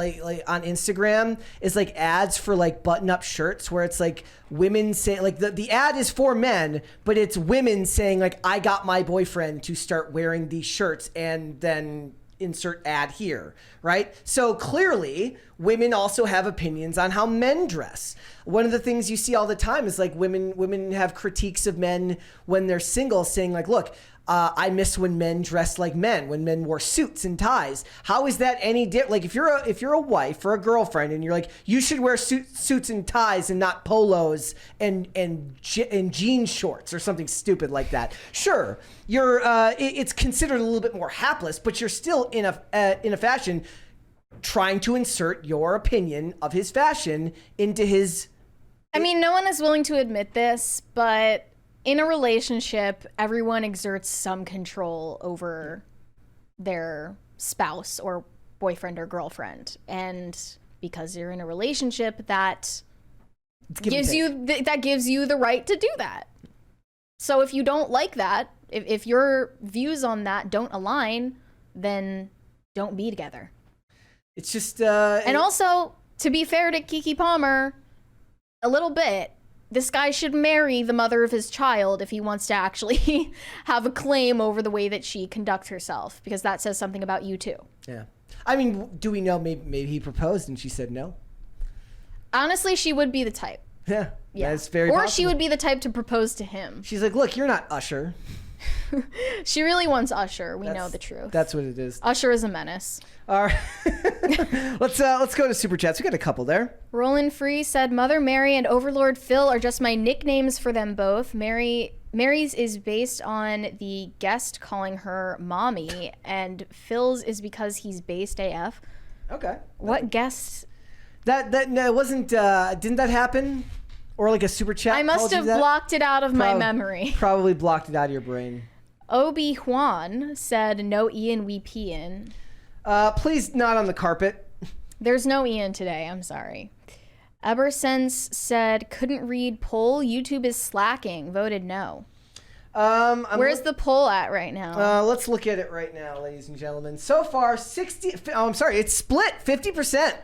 Instagram is like ads for like button-up shirts where it's like women say like the ad is for men, but it's women saying like I got my boyfriend to start wearing these shirts and then insert ad here, right? So clearly women also have opinions on how men dress. One of the things you see all the time is like women have critiques of men when they're single saying like, look, I miss when men dressed like men, when men wore suits and ties. How is that any different? Like if you're a wife or a girlfriend and you're like, you should wear suits and ties and not polos and jean shorts or something stupid like that. Sure, you're it's considered a little bit more hapless, but you're still in a fashion trying to insert your opinion of his fashion into his. I mean, no one is willing to admit this, but in a relationship, everyone exerts some control over their spouse or boyfriend or girlfriend. And because you're in a relationship, that gives you the right to do that. So if you don't like that, if your views on that don't align, then don't be together. It's just and also, to be fair to Keke Palmer, a little bit, this guy should marry the mother of his child if he wants to actually have a claim over the way that she conducts herself, because that says something about you too. Yeah. I mean, do we know maybe he proposed and she said no? Honestly, she would be the type. Yeah. Yeah. That's very Or possible. she would be the type to propose to him. She's like, look, you're not Usher. She really wants Usher. We know the truth. That's what it is. Usher is a menace. All right. let's go to Super Chats. We got a couple there. Roland Free said, Mother Mary and Overlord Phil are just my nicknames for them both. Mary's is based on the guest calling her mommy, and Phil's is because he's based AF. Okay. What guest? That no, it wasn't. Didn't that happen? Or like a Super Chat? I must have blocked it out of my memory. Probably blocked it out of your brain. Obi-Juan said, no Ian, we peein'. Please not on the carpet. There's no Ian today. I'm sorry. Ebersense said, couldn't read poll. YouTube is slacking. Voted no. Where's the poll at right now? Let's look at it right now, ladies and gentlemen. So far, it's split 50%.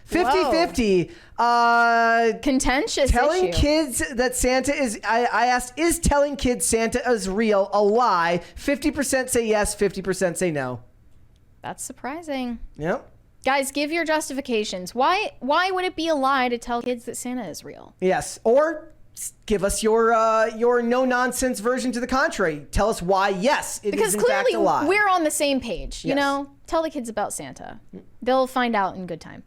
50-50. Contentious telling issue. kids that Santa is, I asked, is telling kids Santa is real a lie? 50% say yes, 50% say no. That's surprising. Yep. Guys, give your justifications. Why would it be a lie to tell kids that Santa is real? Yes. Or give us your no-nonsense version to the contrary. Tell us why, yes, it is in fact a lie. Because clearly we're on the same page, you Yes. know? Tell the kids about Santa. They'll find out in good time.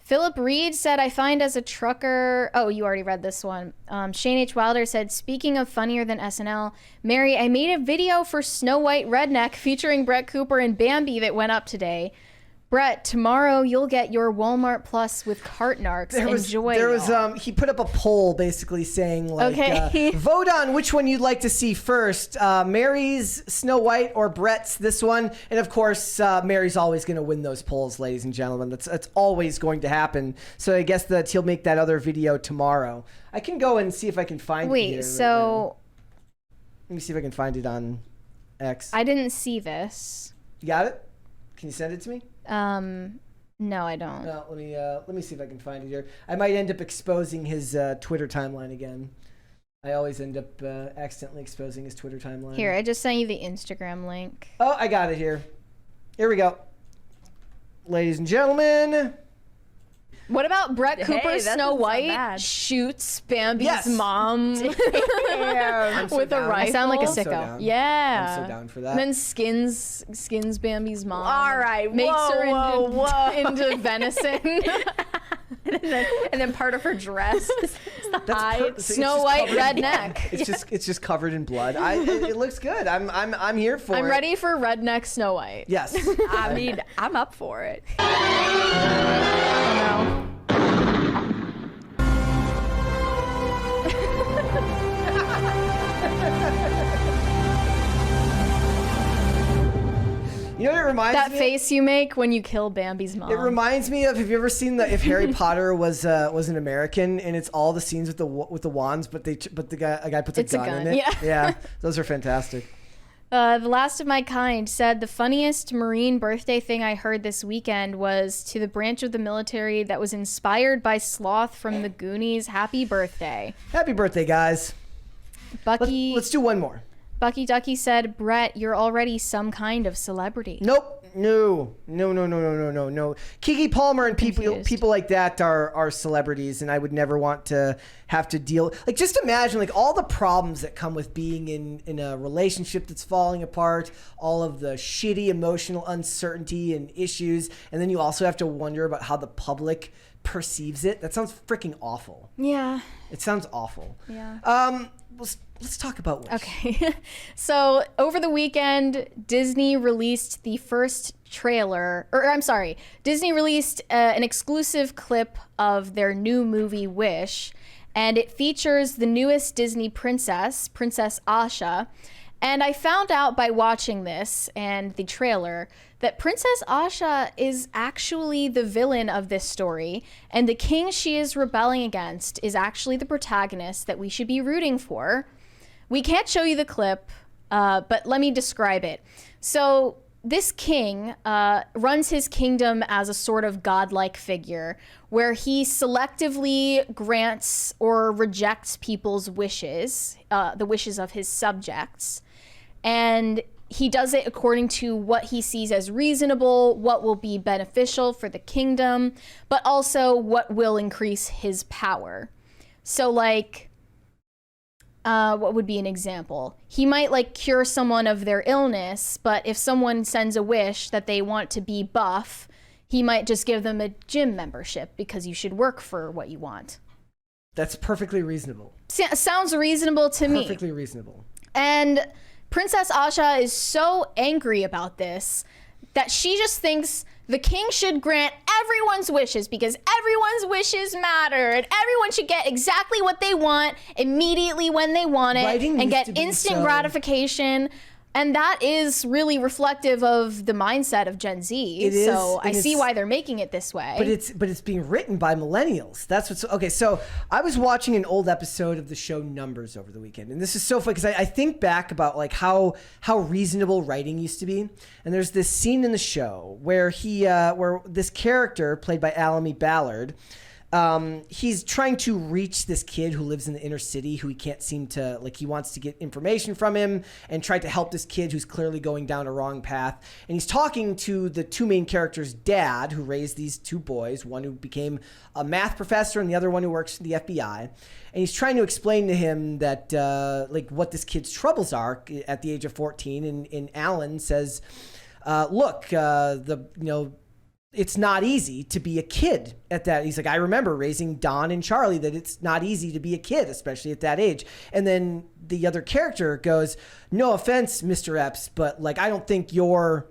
Philip Reed said, I find as a trucker... Oh, you already read this one. Shane H. Wilder said, speaking of funnier than SNL, Mary, I made a video for Snow White Redneck featuring Brett Cooper and Bambi that went up today. Brett, tomorrow you'll get your Walmart Plus with cart narcs. Enjoy. He put up a poll basically saying like, Okay. vote on which one you'd like to see first, Mary's Snow White or Brett's this one. And of course, Mary's always going to win those polls, ladies and gentlemen. That's always going to happen. So I guess that he'll make that other video tomorrow. I can go and see if I can find it here. Wait, so... Let me see if I can find it on X. I didn't see this. You got it? Can you send it to me? No, I don't. No, let me see if I can find it here. I might end up exposing his Twitter timeline again. I always end up accidentally exposing his Twitter timeline. Here, I just sent you the Instagram link. Oh, I got it here. Here we go. Ladies and gentlemen. What about Brett Cooper, that Snow doesn't sound White bad. shoots Bambi's Yes. mom I'm so with a down. rifle? I sound like a I'm so sicko. down. Yeah. I'm so down for that. And then skins Bambi's mom. All right, Makes her whoa. into venison. and then part of her dress is the That's hide. it's Snow just White covered in- redneck. It's just covered in blood. It looks good. I'm here for it. I'm ready for redneck Snow White. Yes. I mean, I'm up for it. Oh, no. You know what it reminds That me of? face you make when you kill Bambi's mom. It reminds me of, have you ever seen if Harry Potter was an American, and it's all the scenes with the wands, but a guy puts a gun in it. Yeah. Those are fantastic. The last of my kind said the funniest Marine birthday thing I heard this weekend was to the branch of the military that was inspired by Sloth from the Goonies. Happy birthday. Happy birthday, guys. Bucky Let's do one more. Bucky Ducky said, Brett, you're already some kind of celebrity. Nope. No. Keke Palmer and Confused. people like that are celebrities, and I would never want to have to deal. Like, just imagine like all the problems that come with being in a relationship that's falling apart, all of the shitty emotional uncertainty and issues, and then you also have to wonder about how the public perceives it. That sounds freaking awful. Yeah. It sounds awful. Yeah. Let's talk about Wish. Okay. So over the weekend, Disney released the first trailer, Disney released an exclusive clip of their new movie Wish, and it features the newest Disney princess, Princess Asha. And I found out by watching this and the trailer that Princess Asha is actually the villain of this story, and the king she is rebelling against is actually the protagonist that we should be rooting for. We can't show you the clip, but let me describe it. So this king runs his kingdom as a sort of godlike figure where he selectively grants or rejects people's wishes, the wishes of his subjects. And he does it according to what he sees as reasonable, what will be beneficial for the kingdom, but also what will increase his power. So like, what would be an example? He might like cure someone of their illness, but if someone sends a wish that they want to be buff, he might just give them a gym membership because you should work for what you want. That's perfectly reasonable. Sounds reasonable to me. Perfectly reasonable. And Princess Asha is so angry about this that she just thinks the king should grant everyone's wishes because everyone's wishes matter and everyone should get exactly what they want immediately when they want it Writing and needs get to be instant so- gratification. And that is really reflective of the mindset of Gen Z. It is, so I and see it's- why they're making it this way. But it's being written by millennials. That's what's okay. So I was watching an old episode of the show Numbers over the weekend, and this is so funny because I think back about like how reasonable writing used to be. And there's this scene in the show where where this character played by Alamy Ballard. He's trying to reach this kid who lives in the inner city who he can't seem to, like, he wants to get information from him and try to help this kid who's clearly going down a wrong path. And he's talking to the two main characters' dad, who raised these two boys, one who became a math professor and the other one who works for the FBI. And he's trying to explain to him that, like, what this kid's troubles are at the age of 14. And Alan says, look, it's not easy to be a kid at that. He's like, I remember raising Don and Charlie, that it's not easy to be a kid, especially at that age. And then the other character goes, no offense, Mr. Epps, but like, I don't think Alan,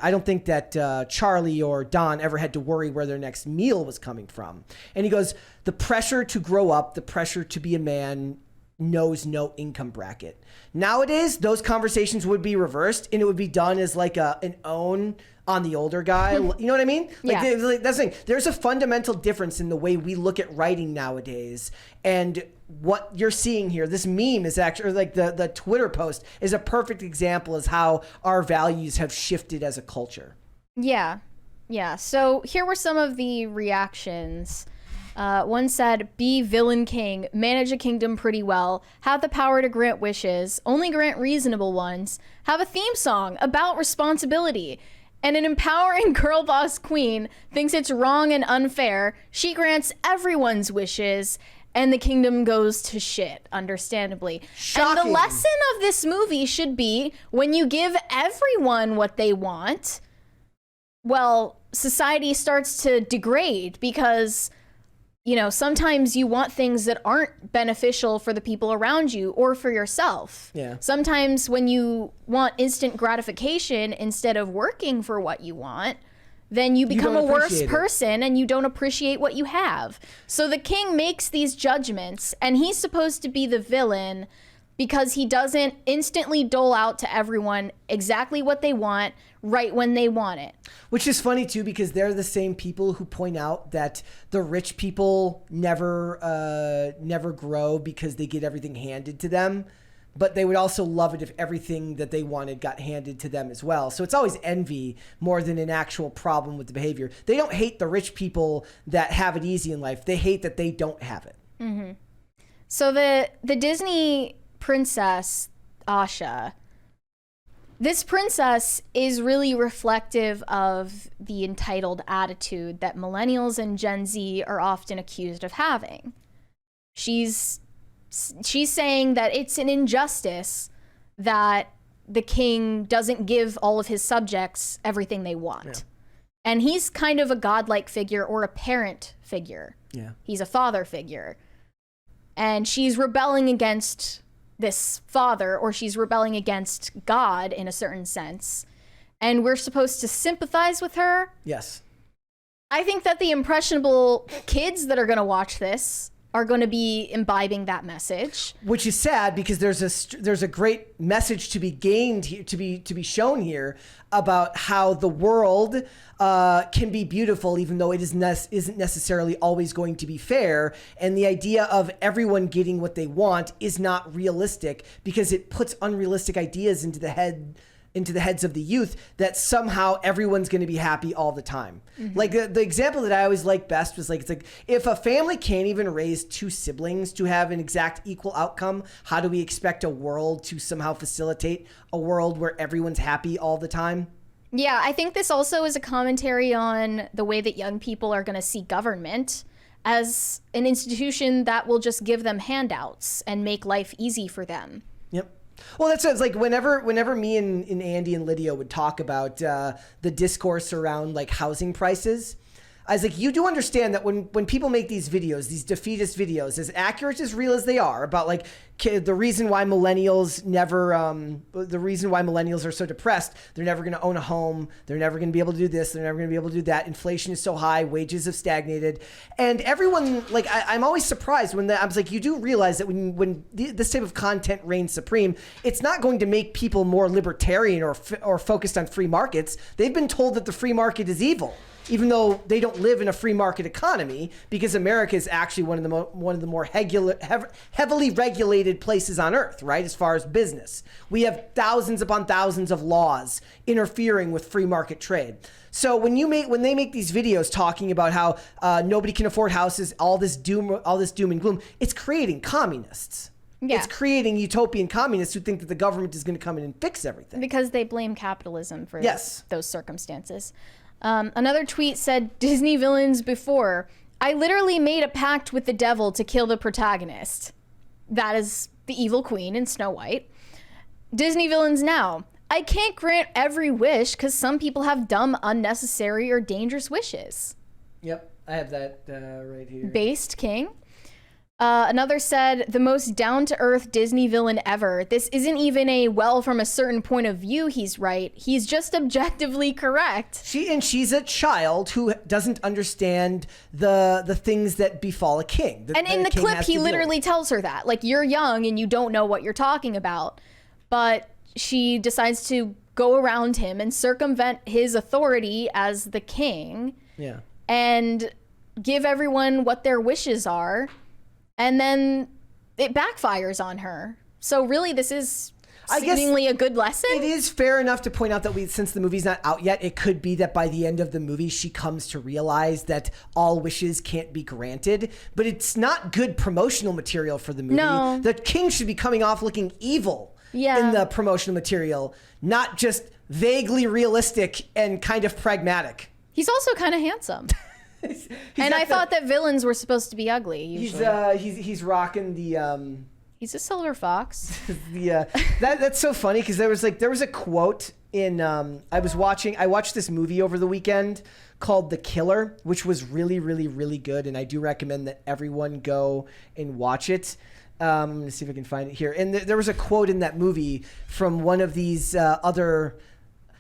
I don't think that Charlie or Don ever had to worry where their next meal was coming from. And he goes, the pressure to grow up, the pressure to be a man knows no income bracket. Nowadays, those conversations would be reversed and it would be done as like an own on the older guy. You know what I mean? Like, Yeah. that's the thing. There's a fundamental difference in the way we look at writing nowadays. And what you're seeing here, this meme is actually, or like the Twitter post is a perfect example as how our values have shifted as a culture. Yeah. So here were some of the reactions. One said, be villain king, manage a kingdom pretty well, have the power to grant wishes, only grant reasonable ones, have a theme song about responsibility, and an empowering girl boss queen thinks it's wrong and unfair. She grants everyone's wishes, and the kingdom goes to shit, understandably. Shocking. And the lesson of this movie should be, when you give everyone what they want, well, society starts to degrade because, you know, sometimes you want things that aren't beneficial for the people around you or for yourself. Yeah. Sometimes when you want instant gratification instead of working for what you want, then you become a don't worse appreciate it. person and you don't appreciate what you have. So the king makes these judgments and he's supposed to be the villain because he doesn't instantly dole out to everyone exactly what they want right when they want it. Which is funny too, because they're the same people who point out that the rich people never grow because they get everything handed to them. But they would also love it if everything that they wanted got handed to them as well. So it's always envy more than an actual problem with the behavior. They don't hate the rich people that have it easy in life. They hate that they don't have it. Mm-hmm. So the Disney princess, Asha, this princess is really reflective of the entitled attitude that millennials and Gen Z are often accused of having. She's saying that it's an injustice that the king doesn't give all of his subjects everything they want. Yeah. And he's kind of a godlike figure or a parent figure. Yeah. He's a father figure. And she's rebelling against this father, or she's rebelling against God in a certain sense. And we're supposed to sympathize with her. Yes. I think that the impressionable kids that are going to watch this are going to be imbibing that message, which is sad because there's a great message to be gained here, to be shown here about how the world can be beautiful even though it isn't necessarily always going to be fair, and the idea of everyone getting what they want is not realistic because it puts unrealistic ideas into the heads of the youth that somehow everyone's going to be happy all the time. Mm-hmm. Like the example that I always like best was like, it's like, if a family can't even raise two siblings to have an exact equal outcome, how do we expect a world to somehow facilitate a world where everyone's happy all the time? Yeah, I think this also is a commentary on the way that young people are going to see government as an institution that will just give them handouts and make life easy for them. Yep. Well, that's it's like whenever me and Andy and Lydia would talk about the discourse around like housing prices, I was like, you do understand that when people make these videos, these defeatist videos, as accurate, as real as they are, about like the reason why millennials are so depressed, they're never going to own a home, they're never going to be able to do this, they're never going to be able to do that, inflation is so high, wages have stagnated, and everyone, like, I'm always surprised when I was like, you do realize that when this type of content reigns supreme, it's not going to make people more libertarian or focused on free markets. They've been told that the free market is evil, even though they don't live in a free market economy, because America is actually one of the more heavily regulated places on earth, right? As far as business, we have thousands upon thousands of laws interfering with free market trade. So when they make these videos talking about how nobody can afford houses, all this doom and gloom, it's creating communists. Yeah. It's creating utopian communists who think that the government is going to come in and fix everything. Because they blame capitalism for those circumstances. Another tweet said, Disney villains before. I literally made a pact with the devil to kill the protagonist. That is the evil queen in Snow White. Disney villains now. I can't grant every wish because some people have dumb, unnecessary, or dangerous wishes. Yep, I have that right here. Based King. Another said, the most down-to-earth Disney villain ever. This isn't even a, well, from a certain point of view, he's right. He's just objectively correct. She's a child who doesn't understand the things that befall a king. And in the clip, he literally tells her that. Like, you're young and you don't know what you're talking about. But she decides to go around him and circumvent his authority as the king. Yeah. And give everyone what their wishes are. And then it backfires on her. So really, this is seemingly a good lesson. It is fair enough to point out that since the movie's not out yet, it could be that by the end of the movie, she comes to realize that all wishes can't be granted. But it's not good promotional material for the movie. No. The king should be coming off looking evil in the promotional material, not just vaguely realistic and kind of pragmatic. He's also kind of handsome. And I thought that villains were supposed to be ugly. Usually. He's rocking the. He's a silver fox. That's so funny because there was a quote in. I watched this movie over the weekend called The Killer, which was really, really, really good, and I do recommend that everyone go and watch it. Let's see if I can find it here. And there was a quote in that movie from one of these other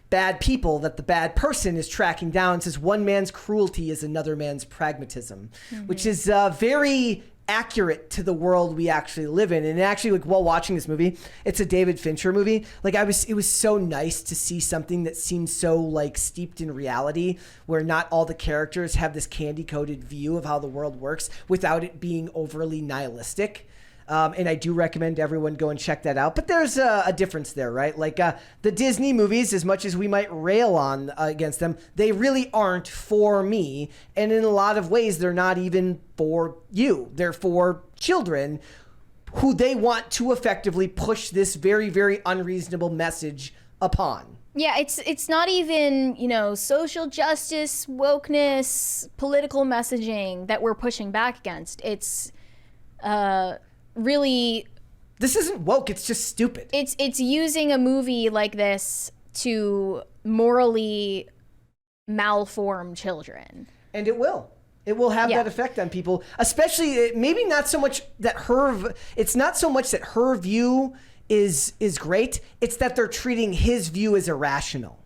bad people that the bad person is tracking down. It says, one man's cruelty is another man's pragmatism, which is very accurate to the world we actually live in. And actually, like, while watching this movie, it's a David Fincher movie. Like, it was so nice to see something that seems so like steeped in reality, where not all the characters have this candy-coated view of how the world works without it being overly nihilistic. And I do recommend everyone go and check that out. But there's a difference there, right? Like the Disney movies, as much as we might rail on against them, they really aren't for me. And in a lot of ways, they're not even for you. They're for children who they want to effectively push this very, very unreasonable message upon. Yeah, it's not even, social justice, wokeness, political messaging that we're pushing back against. It's really, this isn't woke, it's just stupid. It's using a movie like this to morally malform children. And it will have that effect on people, especially maybe not so much that it's not so much that her view is great, it's that they're treating his view as irrational.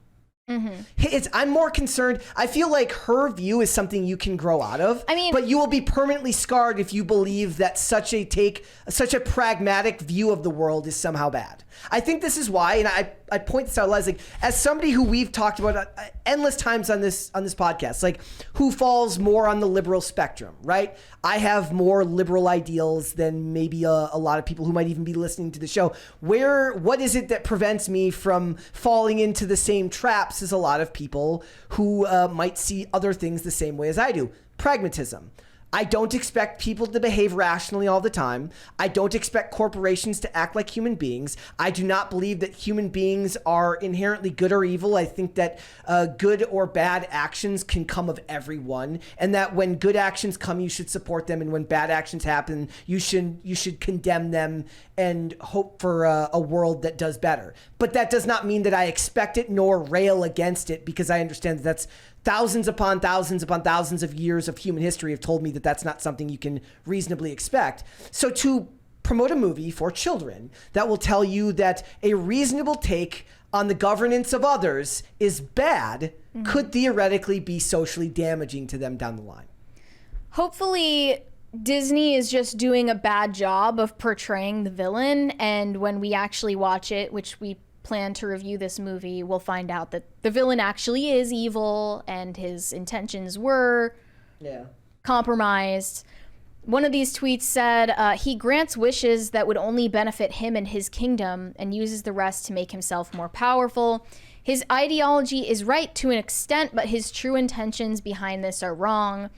I'm more concerned. I feel like her view is something you can grow out of. But you will be permanently scarred if you believe that such a pragmatic view of the world is somehow bad. I think this is why, and I point this out like as somebody who we've talked about endless times on this podcast, like who falls more on the liberal spectrum, right? I have more liberal ideals than maybe a lot of people who might even be listening to the show. What is it that prevents me from falling into the same traps as a lot of people who might see other things the same way as I do? Pragmatism. I don't expect people to behave rationally all the time. I don't expect corporations to act like human beings. I do not believe that human beings are inherently good or evil. I think that good or bad actions can come of everyone, and that when good actions come, you should support them, and when bad actions happen, you should condemn them and hope for a world that does better. But that does not mean that I expect it nor rail against it, because I understand that thousands upon thousands upon thousands of years of human history have told me that that's not something you can reasonably expect. So to promote a movie for children that will tell you that a reasonable take on the governance of others is bad could theoretically be socially damaging to them down the line. Hopefully Disney is just doing a bad job of portraying the villain, and when we actually watch it, which we plan to review this movie, we'll find out that the villain actually is evil and his intentions were compromised. One of these tweets said, he grants wishes that would only benefit him and his kingdom and uses the rest to make himself more powerful. His ideology is right to an extent, but his true intentions behind this are wrong.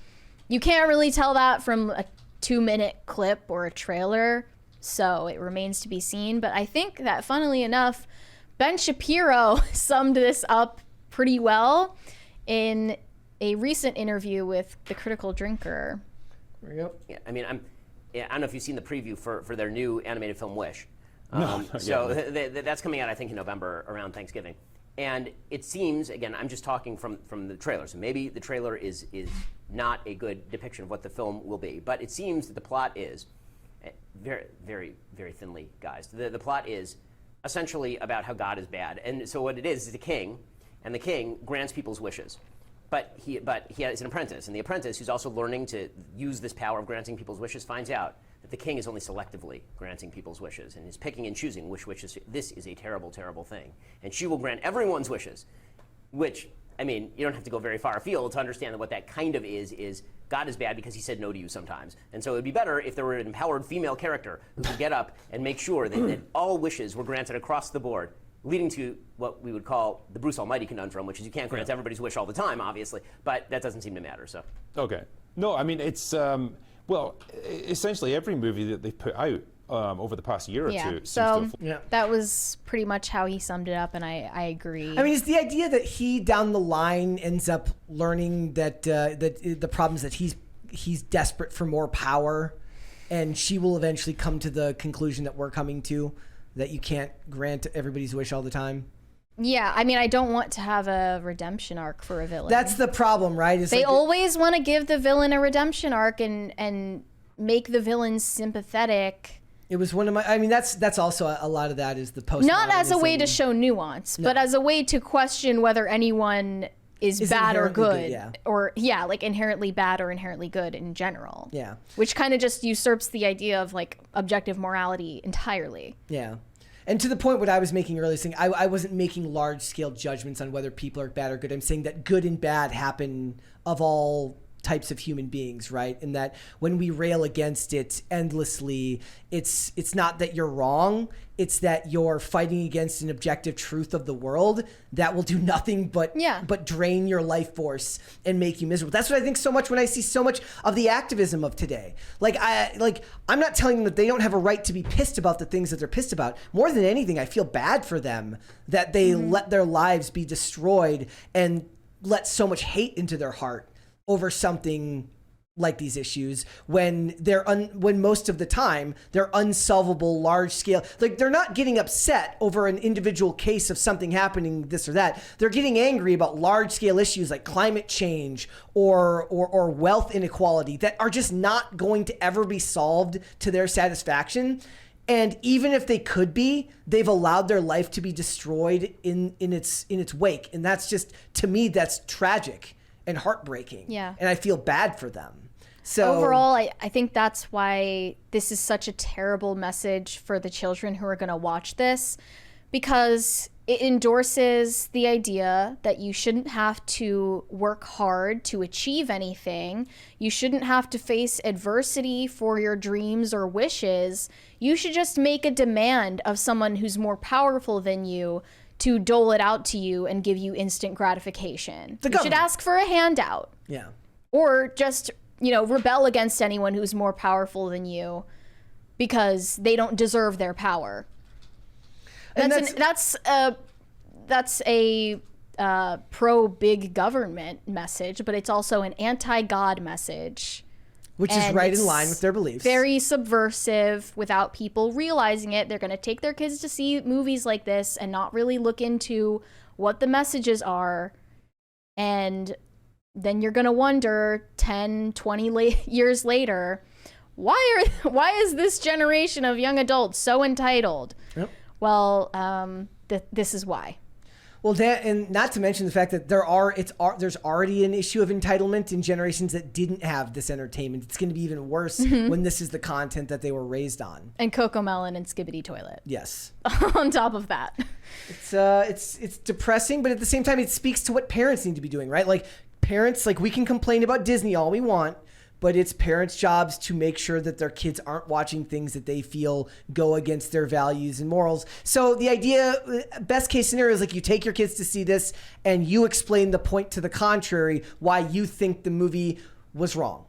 You can't really tell that from a 2-minute clip or a trailer, so it remains to be seen. But I think that, funnily enough, Ben Shapiro summed this up pretty well in a recent interview with The Critical Drinker. There we go. Yeah, I mean, I don't know if you've seen the preview for their new animated film Wish. So That's coming out, I think, in November around Thanksgiving. And it seems, again, I'm just talking from the trailer, so maybe the trailer is not a good depiction of what the film will be. But it seems that the plot is very, very, very thinly guised. The plot is essentially about how God is bad. And so what it is a king, and the king grants people's wishes. But he has an apprentice, and the apprentice, who's also learning to use this power of granting people's wishes, finds out that the king is only selectively granting people's wishes and is picking and choosing which wishes. This is a terrible, terrible thing. And she will grant everyone's wishes, which, I mean, you don't have to go very far afield to understand that what that kind of is God is bad because he said no to you sometimes. And so it would be better if there were an empowered female character who could get up and make sure that all wishes were granted across the board, leading to what we would call the Bruce Almighty conundrum, which is you can't grant everybody's wish all the time, obviously, but that doesn't seem to matter. So. Okay. No, I mean, it's, essentially every movie that they've put out over the past year or two seems to have... That was pretty much how he summed it up, and I agree. I mean, it's the idea that he, down the line, ends up learning that the problem is that he's desperate for more power, and she will eventually come to the conclusion that we're coming to, that you can't grant everybody's wish all the time. Yeah, I mean, I don't want to have a redemption arc for a villain. That's the problem, right? They always want to give the villain a redemption arc and make the villain sympathetic. It was one of my... I mean, that's also a lot of that is the post. Not as a way to show nuance, but as a way to question whether anyone is bad or good. Or, like inherently bad or inherently good in general. Yeah. Which kind of just usurps the idea of like objective morality entirely. Yeah. And to the point what I was making earlier, saying I wasn't making large-scale judgments on whether people are bad or good. I'm saying that good and bad happen of all types of human beings, right? And that when we rail against it endlessly, it's not that you're wrong, it's that you're fighting against an objective truth of the world that will do nothing but drain your life force and make you miserable. That's what I think so much when I see so much of the activism of today. I'm not telling them that they don't have a right to be pissed about the things that they're pissed about. More than anything, I feel bad for them that they let their lives be destroyed and let so much hate into their heart over something like these issues when when most of the time they're unsolvable, large scale. Like, they're not getting upset over an individual case of something happening, this or that. They're getting angry about large scale issues like climate change or wealth inequality that are just not going to ever be solved to their satisfaction. And even if they could be, they've allowed their life to be destroyed in its wake. And that's just, to me, that's tragic and heartbreaking. Yeah. And I feel bad for them. So overall, I think that's why this is such a terrible message for the children who are going to watch this, because it endorses the idea that you shouldn't have to work hard to achieve anything. You shouldn't have to face adversity for your dreams or wishes. You should just make a demand of someone who's more powerful than you to dole it out to you and give you instant gratification. You should ask for a handout. Yeah. Or just, rebel against anyone who's more powerful than you because they don't deserve their power. That's a pro big government message, but it's also an anti-God message. Which is right in line with their beliefs. Very subversive without people realizing it. They're going to take their kids to see movies like this and not really look into what the messages are. And then you're going to wonder 10, 20 years later, why is this generation of young adults so entitled? Yep. Well, this is why. Well, and not to mention the fact that there's already an issue of entitlement in generations that didn't have this entertainment. It's going to be even worse when this is the content that they were raised on. And Cocomelon and Skibbity Toilet. Yes. On top of that. It's depressing, but at the same time, it speaks to what parents need to be doing, right? Like parents, like we can complain about Disney all we want, but it's parents' jobs to make sure that their kids aren't watching things that they feel go against their values and morals. So the idea, best case scenario, is like you take your kids to see this and you explain the point to the contrary, why you think the movie was wrong.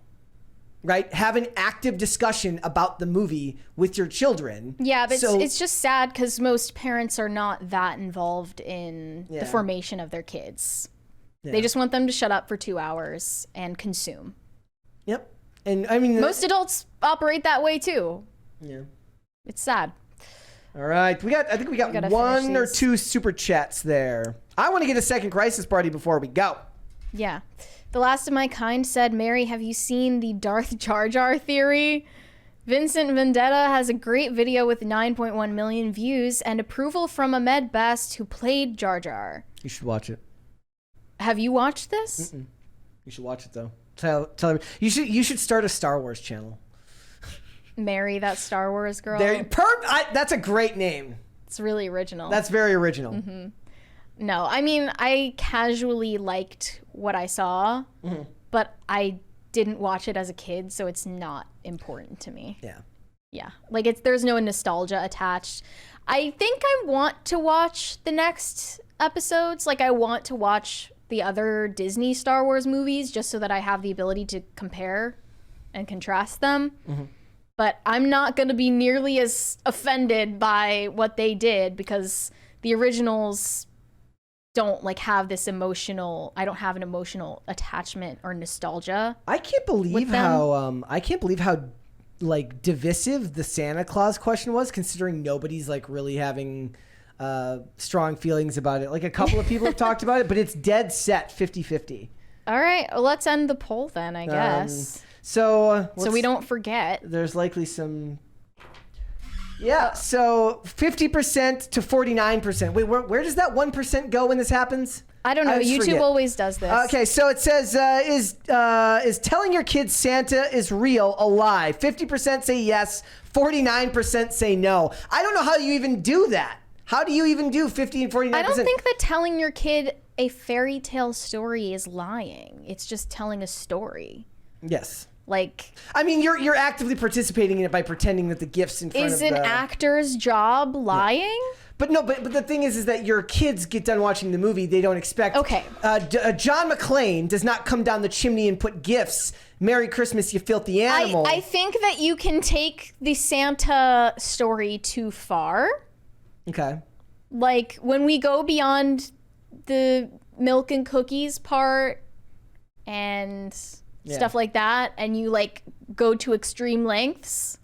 Right? Have an active discussion about the movie with your children. Yeah, but it's just sad because most parents are not that involved in the formation of their kids. Yeah. They just want them to shut up for 2 hours and consume. Yep. And I mean, most adults operate that way too. Yeah. It's sad. All right. I think we got one or two super chats there. I want to get a second crisis party before we go. Yeah. The Last of My Kind said, Mary, have you seen the Darth Jar Jar theory? Vincent Vendetta has a great video with 9.1 million views and approval from Ahmed Best, who played Jar Jar. You should watch it. Have you watched this? Mm-mm. You should watch it though. Tell her you should start a Star Wars channel. Marry that Star Wars girl. That's a great name. It's really original. That's very original. Mm-hmm. No, I mean, I casually liked what I saw, but I didn't watch it as a kid, so it's not important to me. Yeah. Yeah. Like there's no nostalgia attached. I think I want to watch the next episodes. Like I want to watch the other Disney Star Wars movies just so that I have the ability to compare and contrast them. Mm-hmm. But I'm not going to be nearly as offended by what they did because the originals don't like have this emotional, I don't have an emotional attachment or nostalgia. I can't believe how like divisive the Santa Claus question was, considering nobody's like really having strong feelings about it. Like a couple of people have talked about it, but it's dead set 50-50. All right, well, let's end the poll then, I guess. So we don't forget. There's likely some. Yeah, so 50% to 49%. Wait, where does that 1% go when this happens? I don't know. YouTube always does this. Okay, so it says, is telling your kids Santa is real a lie? 50% say yes, 49% say no. I don't know how you even do that. How do you even do 50 and 49%? I don't think that telling your kid a fairy tale story is lying. It's just telling a story. Yes. Like, I mean, you're actively participating in it by pretending that the gifts in front of is an actor's job lying? Yeah. But no, but the thing is that your kids get done watching the movie, they don't expect. Okay. John McClane does not come down the chimney and put gifts. Merry Christmas, you filthy animal. I think that you can take the Santa story too far. Okay. Like when we go beyond the milk and cookies part and stuff like that, and you like go to extreme lengths,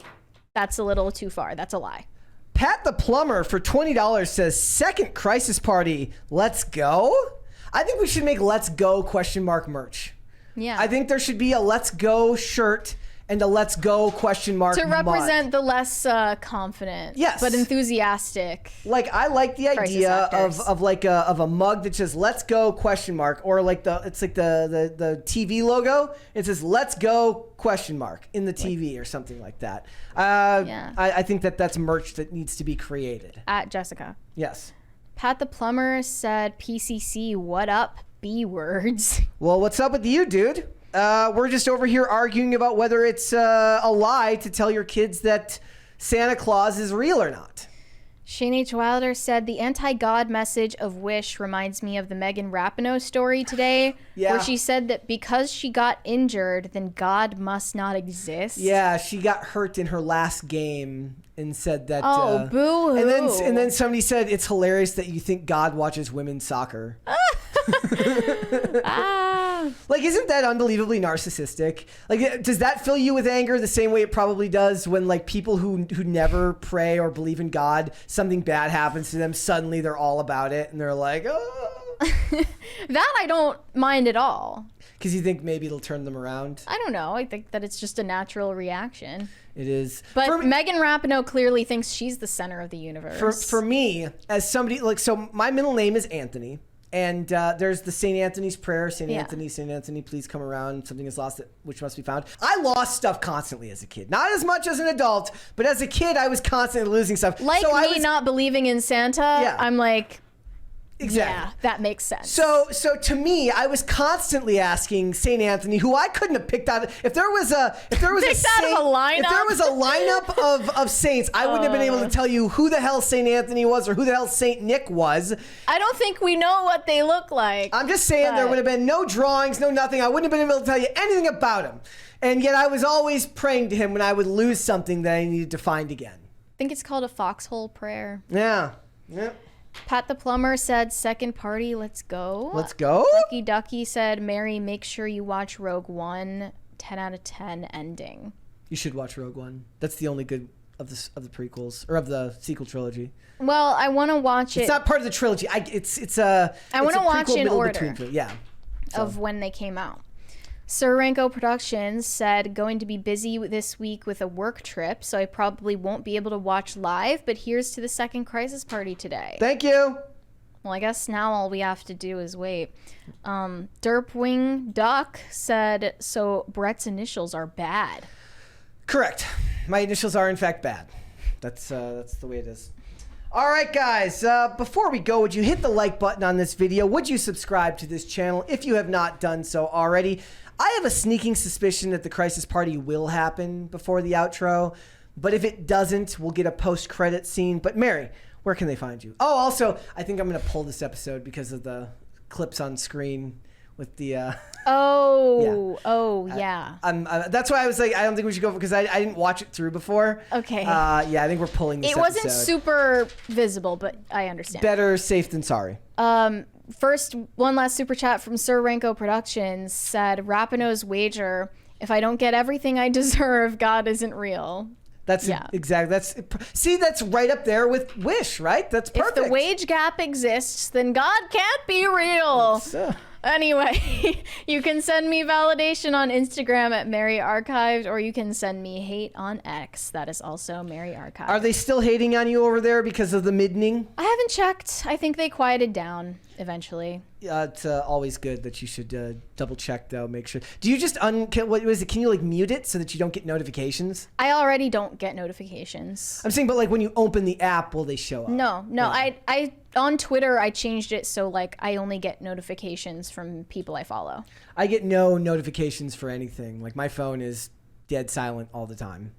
that's a little too far. That's a lie. Pat the Plumber for $20 says, second crisis party, let's go? I think we should make let's go ? Merch. Yeah. I think there should be a let's go shirt and a let's go ? To represent the less confident, but enthusiastic. Like I like the idea of like a mug that says let's go ? Or like the TV logo. It says let's go ? In the TV or something like that. I think that's merch that needs to be created. At Jessica. Yes. Pat the Plumber said, PCC, what up, B words? Well, what's up with you, dude? We're just over here arguing about whether it's a lie to tell your kids that Santa Claus is real or not. Shane H. Wilder said, the anti-God message of Wish reminds me of the Megan Rapinoe story today, where she said that because she got injured, then God must not exist. Yeah, she got hurt in her last game and said that. Oh, boo-hoo. And then somebody said, it's hilarious that you think God watches women's soccer. Like, isn't that unbelievably narcissistic? Like, does that fill you with anger the same way it probably does when, like, people who never pray or believe in God, something bad happens to them, suddenly they're all about it and they're like, oh. That I don't mind at all. Because you think maybe it'll turn them around? I don't know. I think that it's just a natural reaction. It is. But Megan Rapinoe clearly thinks she's the center of the universe. For me, as somebody, like, so my middle name is Anthony. And there's the St. Anthony's prayer. St. Anthony, please come around. Something is lost which must be found. I lost stuff constantly as a kid. Not as much as an adult, but as a kid, I was constantly losing stuff. Like so me not believing in Santa, I'm like... Exactly. Yeah, that makes sense. So to me, I was constantly asking St. Anthony, who I couldn't have picked out. If there was a lineup of saints, I wouldn't have been able to tell you who the hell St. Anthony was or who the hell St. Nick was. I don't think we know what they look like. I'm just saying there would have been no drawings, no nothing. I wouldn't have been able to tell you anything about him. And yet I was always praying to him when I would lose something that I needed to find again. I think it's called a foxhole prayer. Yeah. Pat the Plumber said, second party, let's go. Let's go. Lucky Ducky said, Mary, make sure you watch Rogue One. 10 out of 10 ending. You should watch Rogue One. That's the only good of the prequels, or of the sequel trilogy. Well, I want to watch it. It's not part of the trilogy. I want to watch in order of when they came out. Sir Ranko Productions said, going to be busy this week with a work trip, so I probably won't be able to watch live, but here's to the second Crisis Party today. Thank you. Well, I guess now all we have to do is wait. Derpwing Duck said, so Brett's initials are bad. Correct. My initials are, in fact, bad. That's the way it is. All right, guys, before we go, would you hit the like button on this video? Would you subscribe to this channel if you have not done so already? I have a sneaking suspicion that the Crisis Party will happen before the outro, but if it doesn't, we'll get a post-credit scene. But Mary, where can they find you? Oh, also, I think I'm going to pull this episode because of the clips on screen with the... yeah. That's why I was like, I don't think we should go, because I didn't watch it through before. Okay. Yeah, I think we're pulling this episode. It wasn't super visible, but I understand. Better safe than sorry. First, one last super chat from Sir Ranko Productions said, Rapinoe's wager, if I don't get everything I deserve, God isn't real. That's exactly. That's right up there with Wish, right? That's perfect. If the wage gap exists, then God can't be real. Anyway, you can send me validation on Instagram at Mary Archived, or you can send me hate on X. That is also Mary Archived. Are they still hating on you over there because of the middening? I haven't checked. I think they quieted down eventually. It's always good that you should double check though. Make sure. Do you just what was it? Can you like mute it so that you don't get notifications? I already don't get notifications. I'm saying, but like when you open the app, will they show up? No. I on Twitter I changed it so like I only get notifications from people I follow. I get no notifications for anything. Like my phone is dead silent all the time.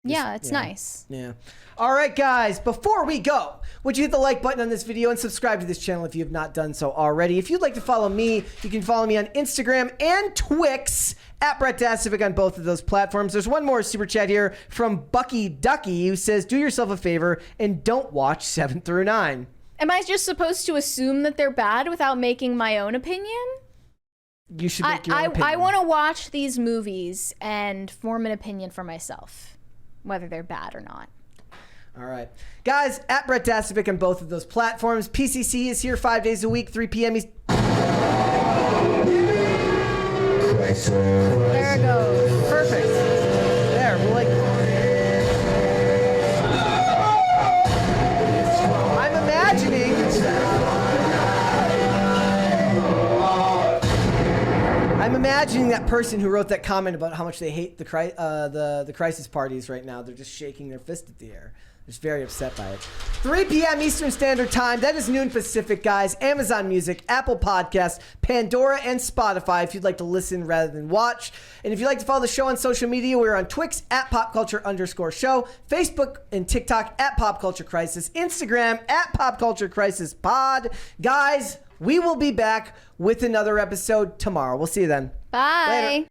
Yeah, it's nice. Yeah. All right, guys, before we go, would you hit the like button on this video and subscribe to this channel if you have not done so already? If you'd like to follow me, you can follow me on Instagram and Twix at Brett Dasovic on both of those platforms. There's one more super chat here from Bucky Ducky who says, do yourself a favor and don't watch 7 through 9. Am I just supposed to assume that they're bad without making my own opinion? You should make your own opinion. I want to watch these movies and form an opinion for myself, whether they're bad or not. All right. Guys, at Brett Dasovic on both of those platforms. PCC is here 5 days a week, 3 p.m. There it goes. Perfect. There, we're like... I'm imagining that person who wrote that comment about how much they hate the crisis parties right now. They're just shaking their fist at the air. They're just very upset by it. 3 p.m. Eastern Standard Time. That is noon Pacific, guys. Amazon Music, Apple Podcasts, Pandora, and Spotify if you'd like to listen rather than watch. And if you'd like to follow the show on social media, we're on Twix at popculture_show, Facebook and TikTok at popculturecrisis, Instagram at popculturecrisispod. Guys, we will be back with another episode tomorrow. We'll see you then. Bye. Later.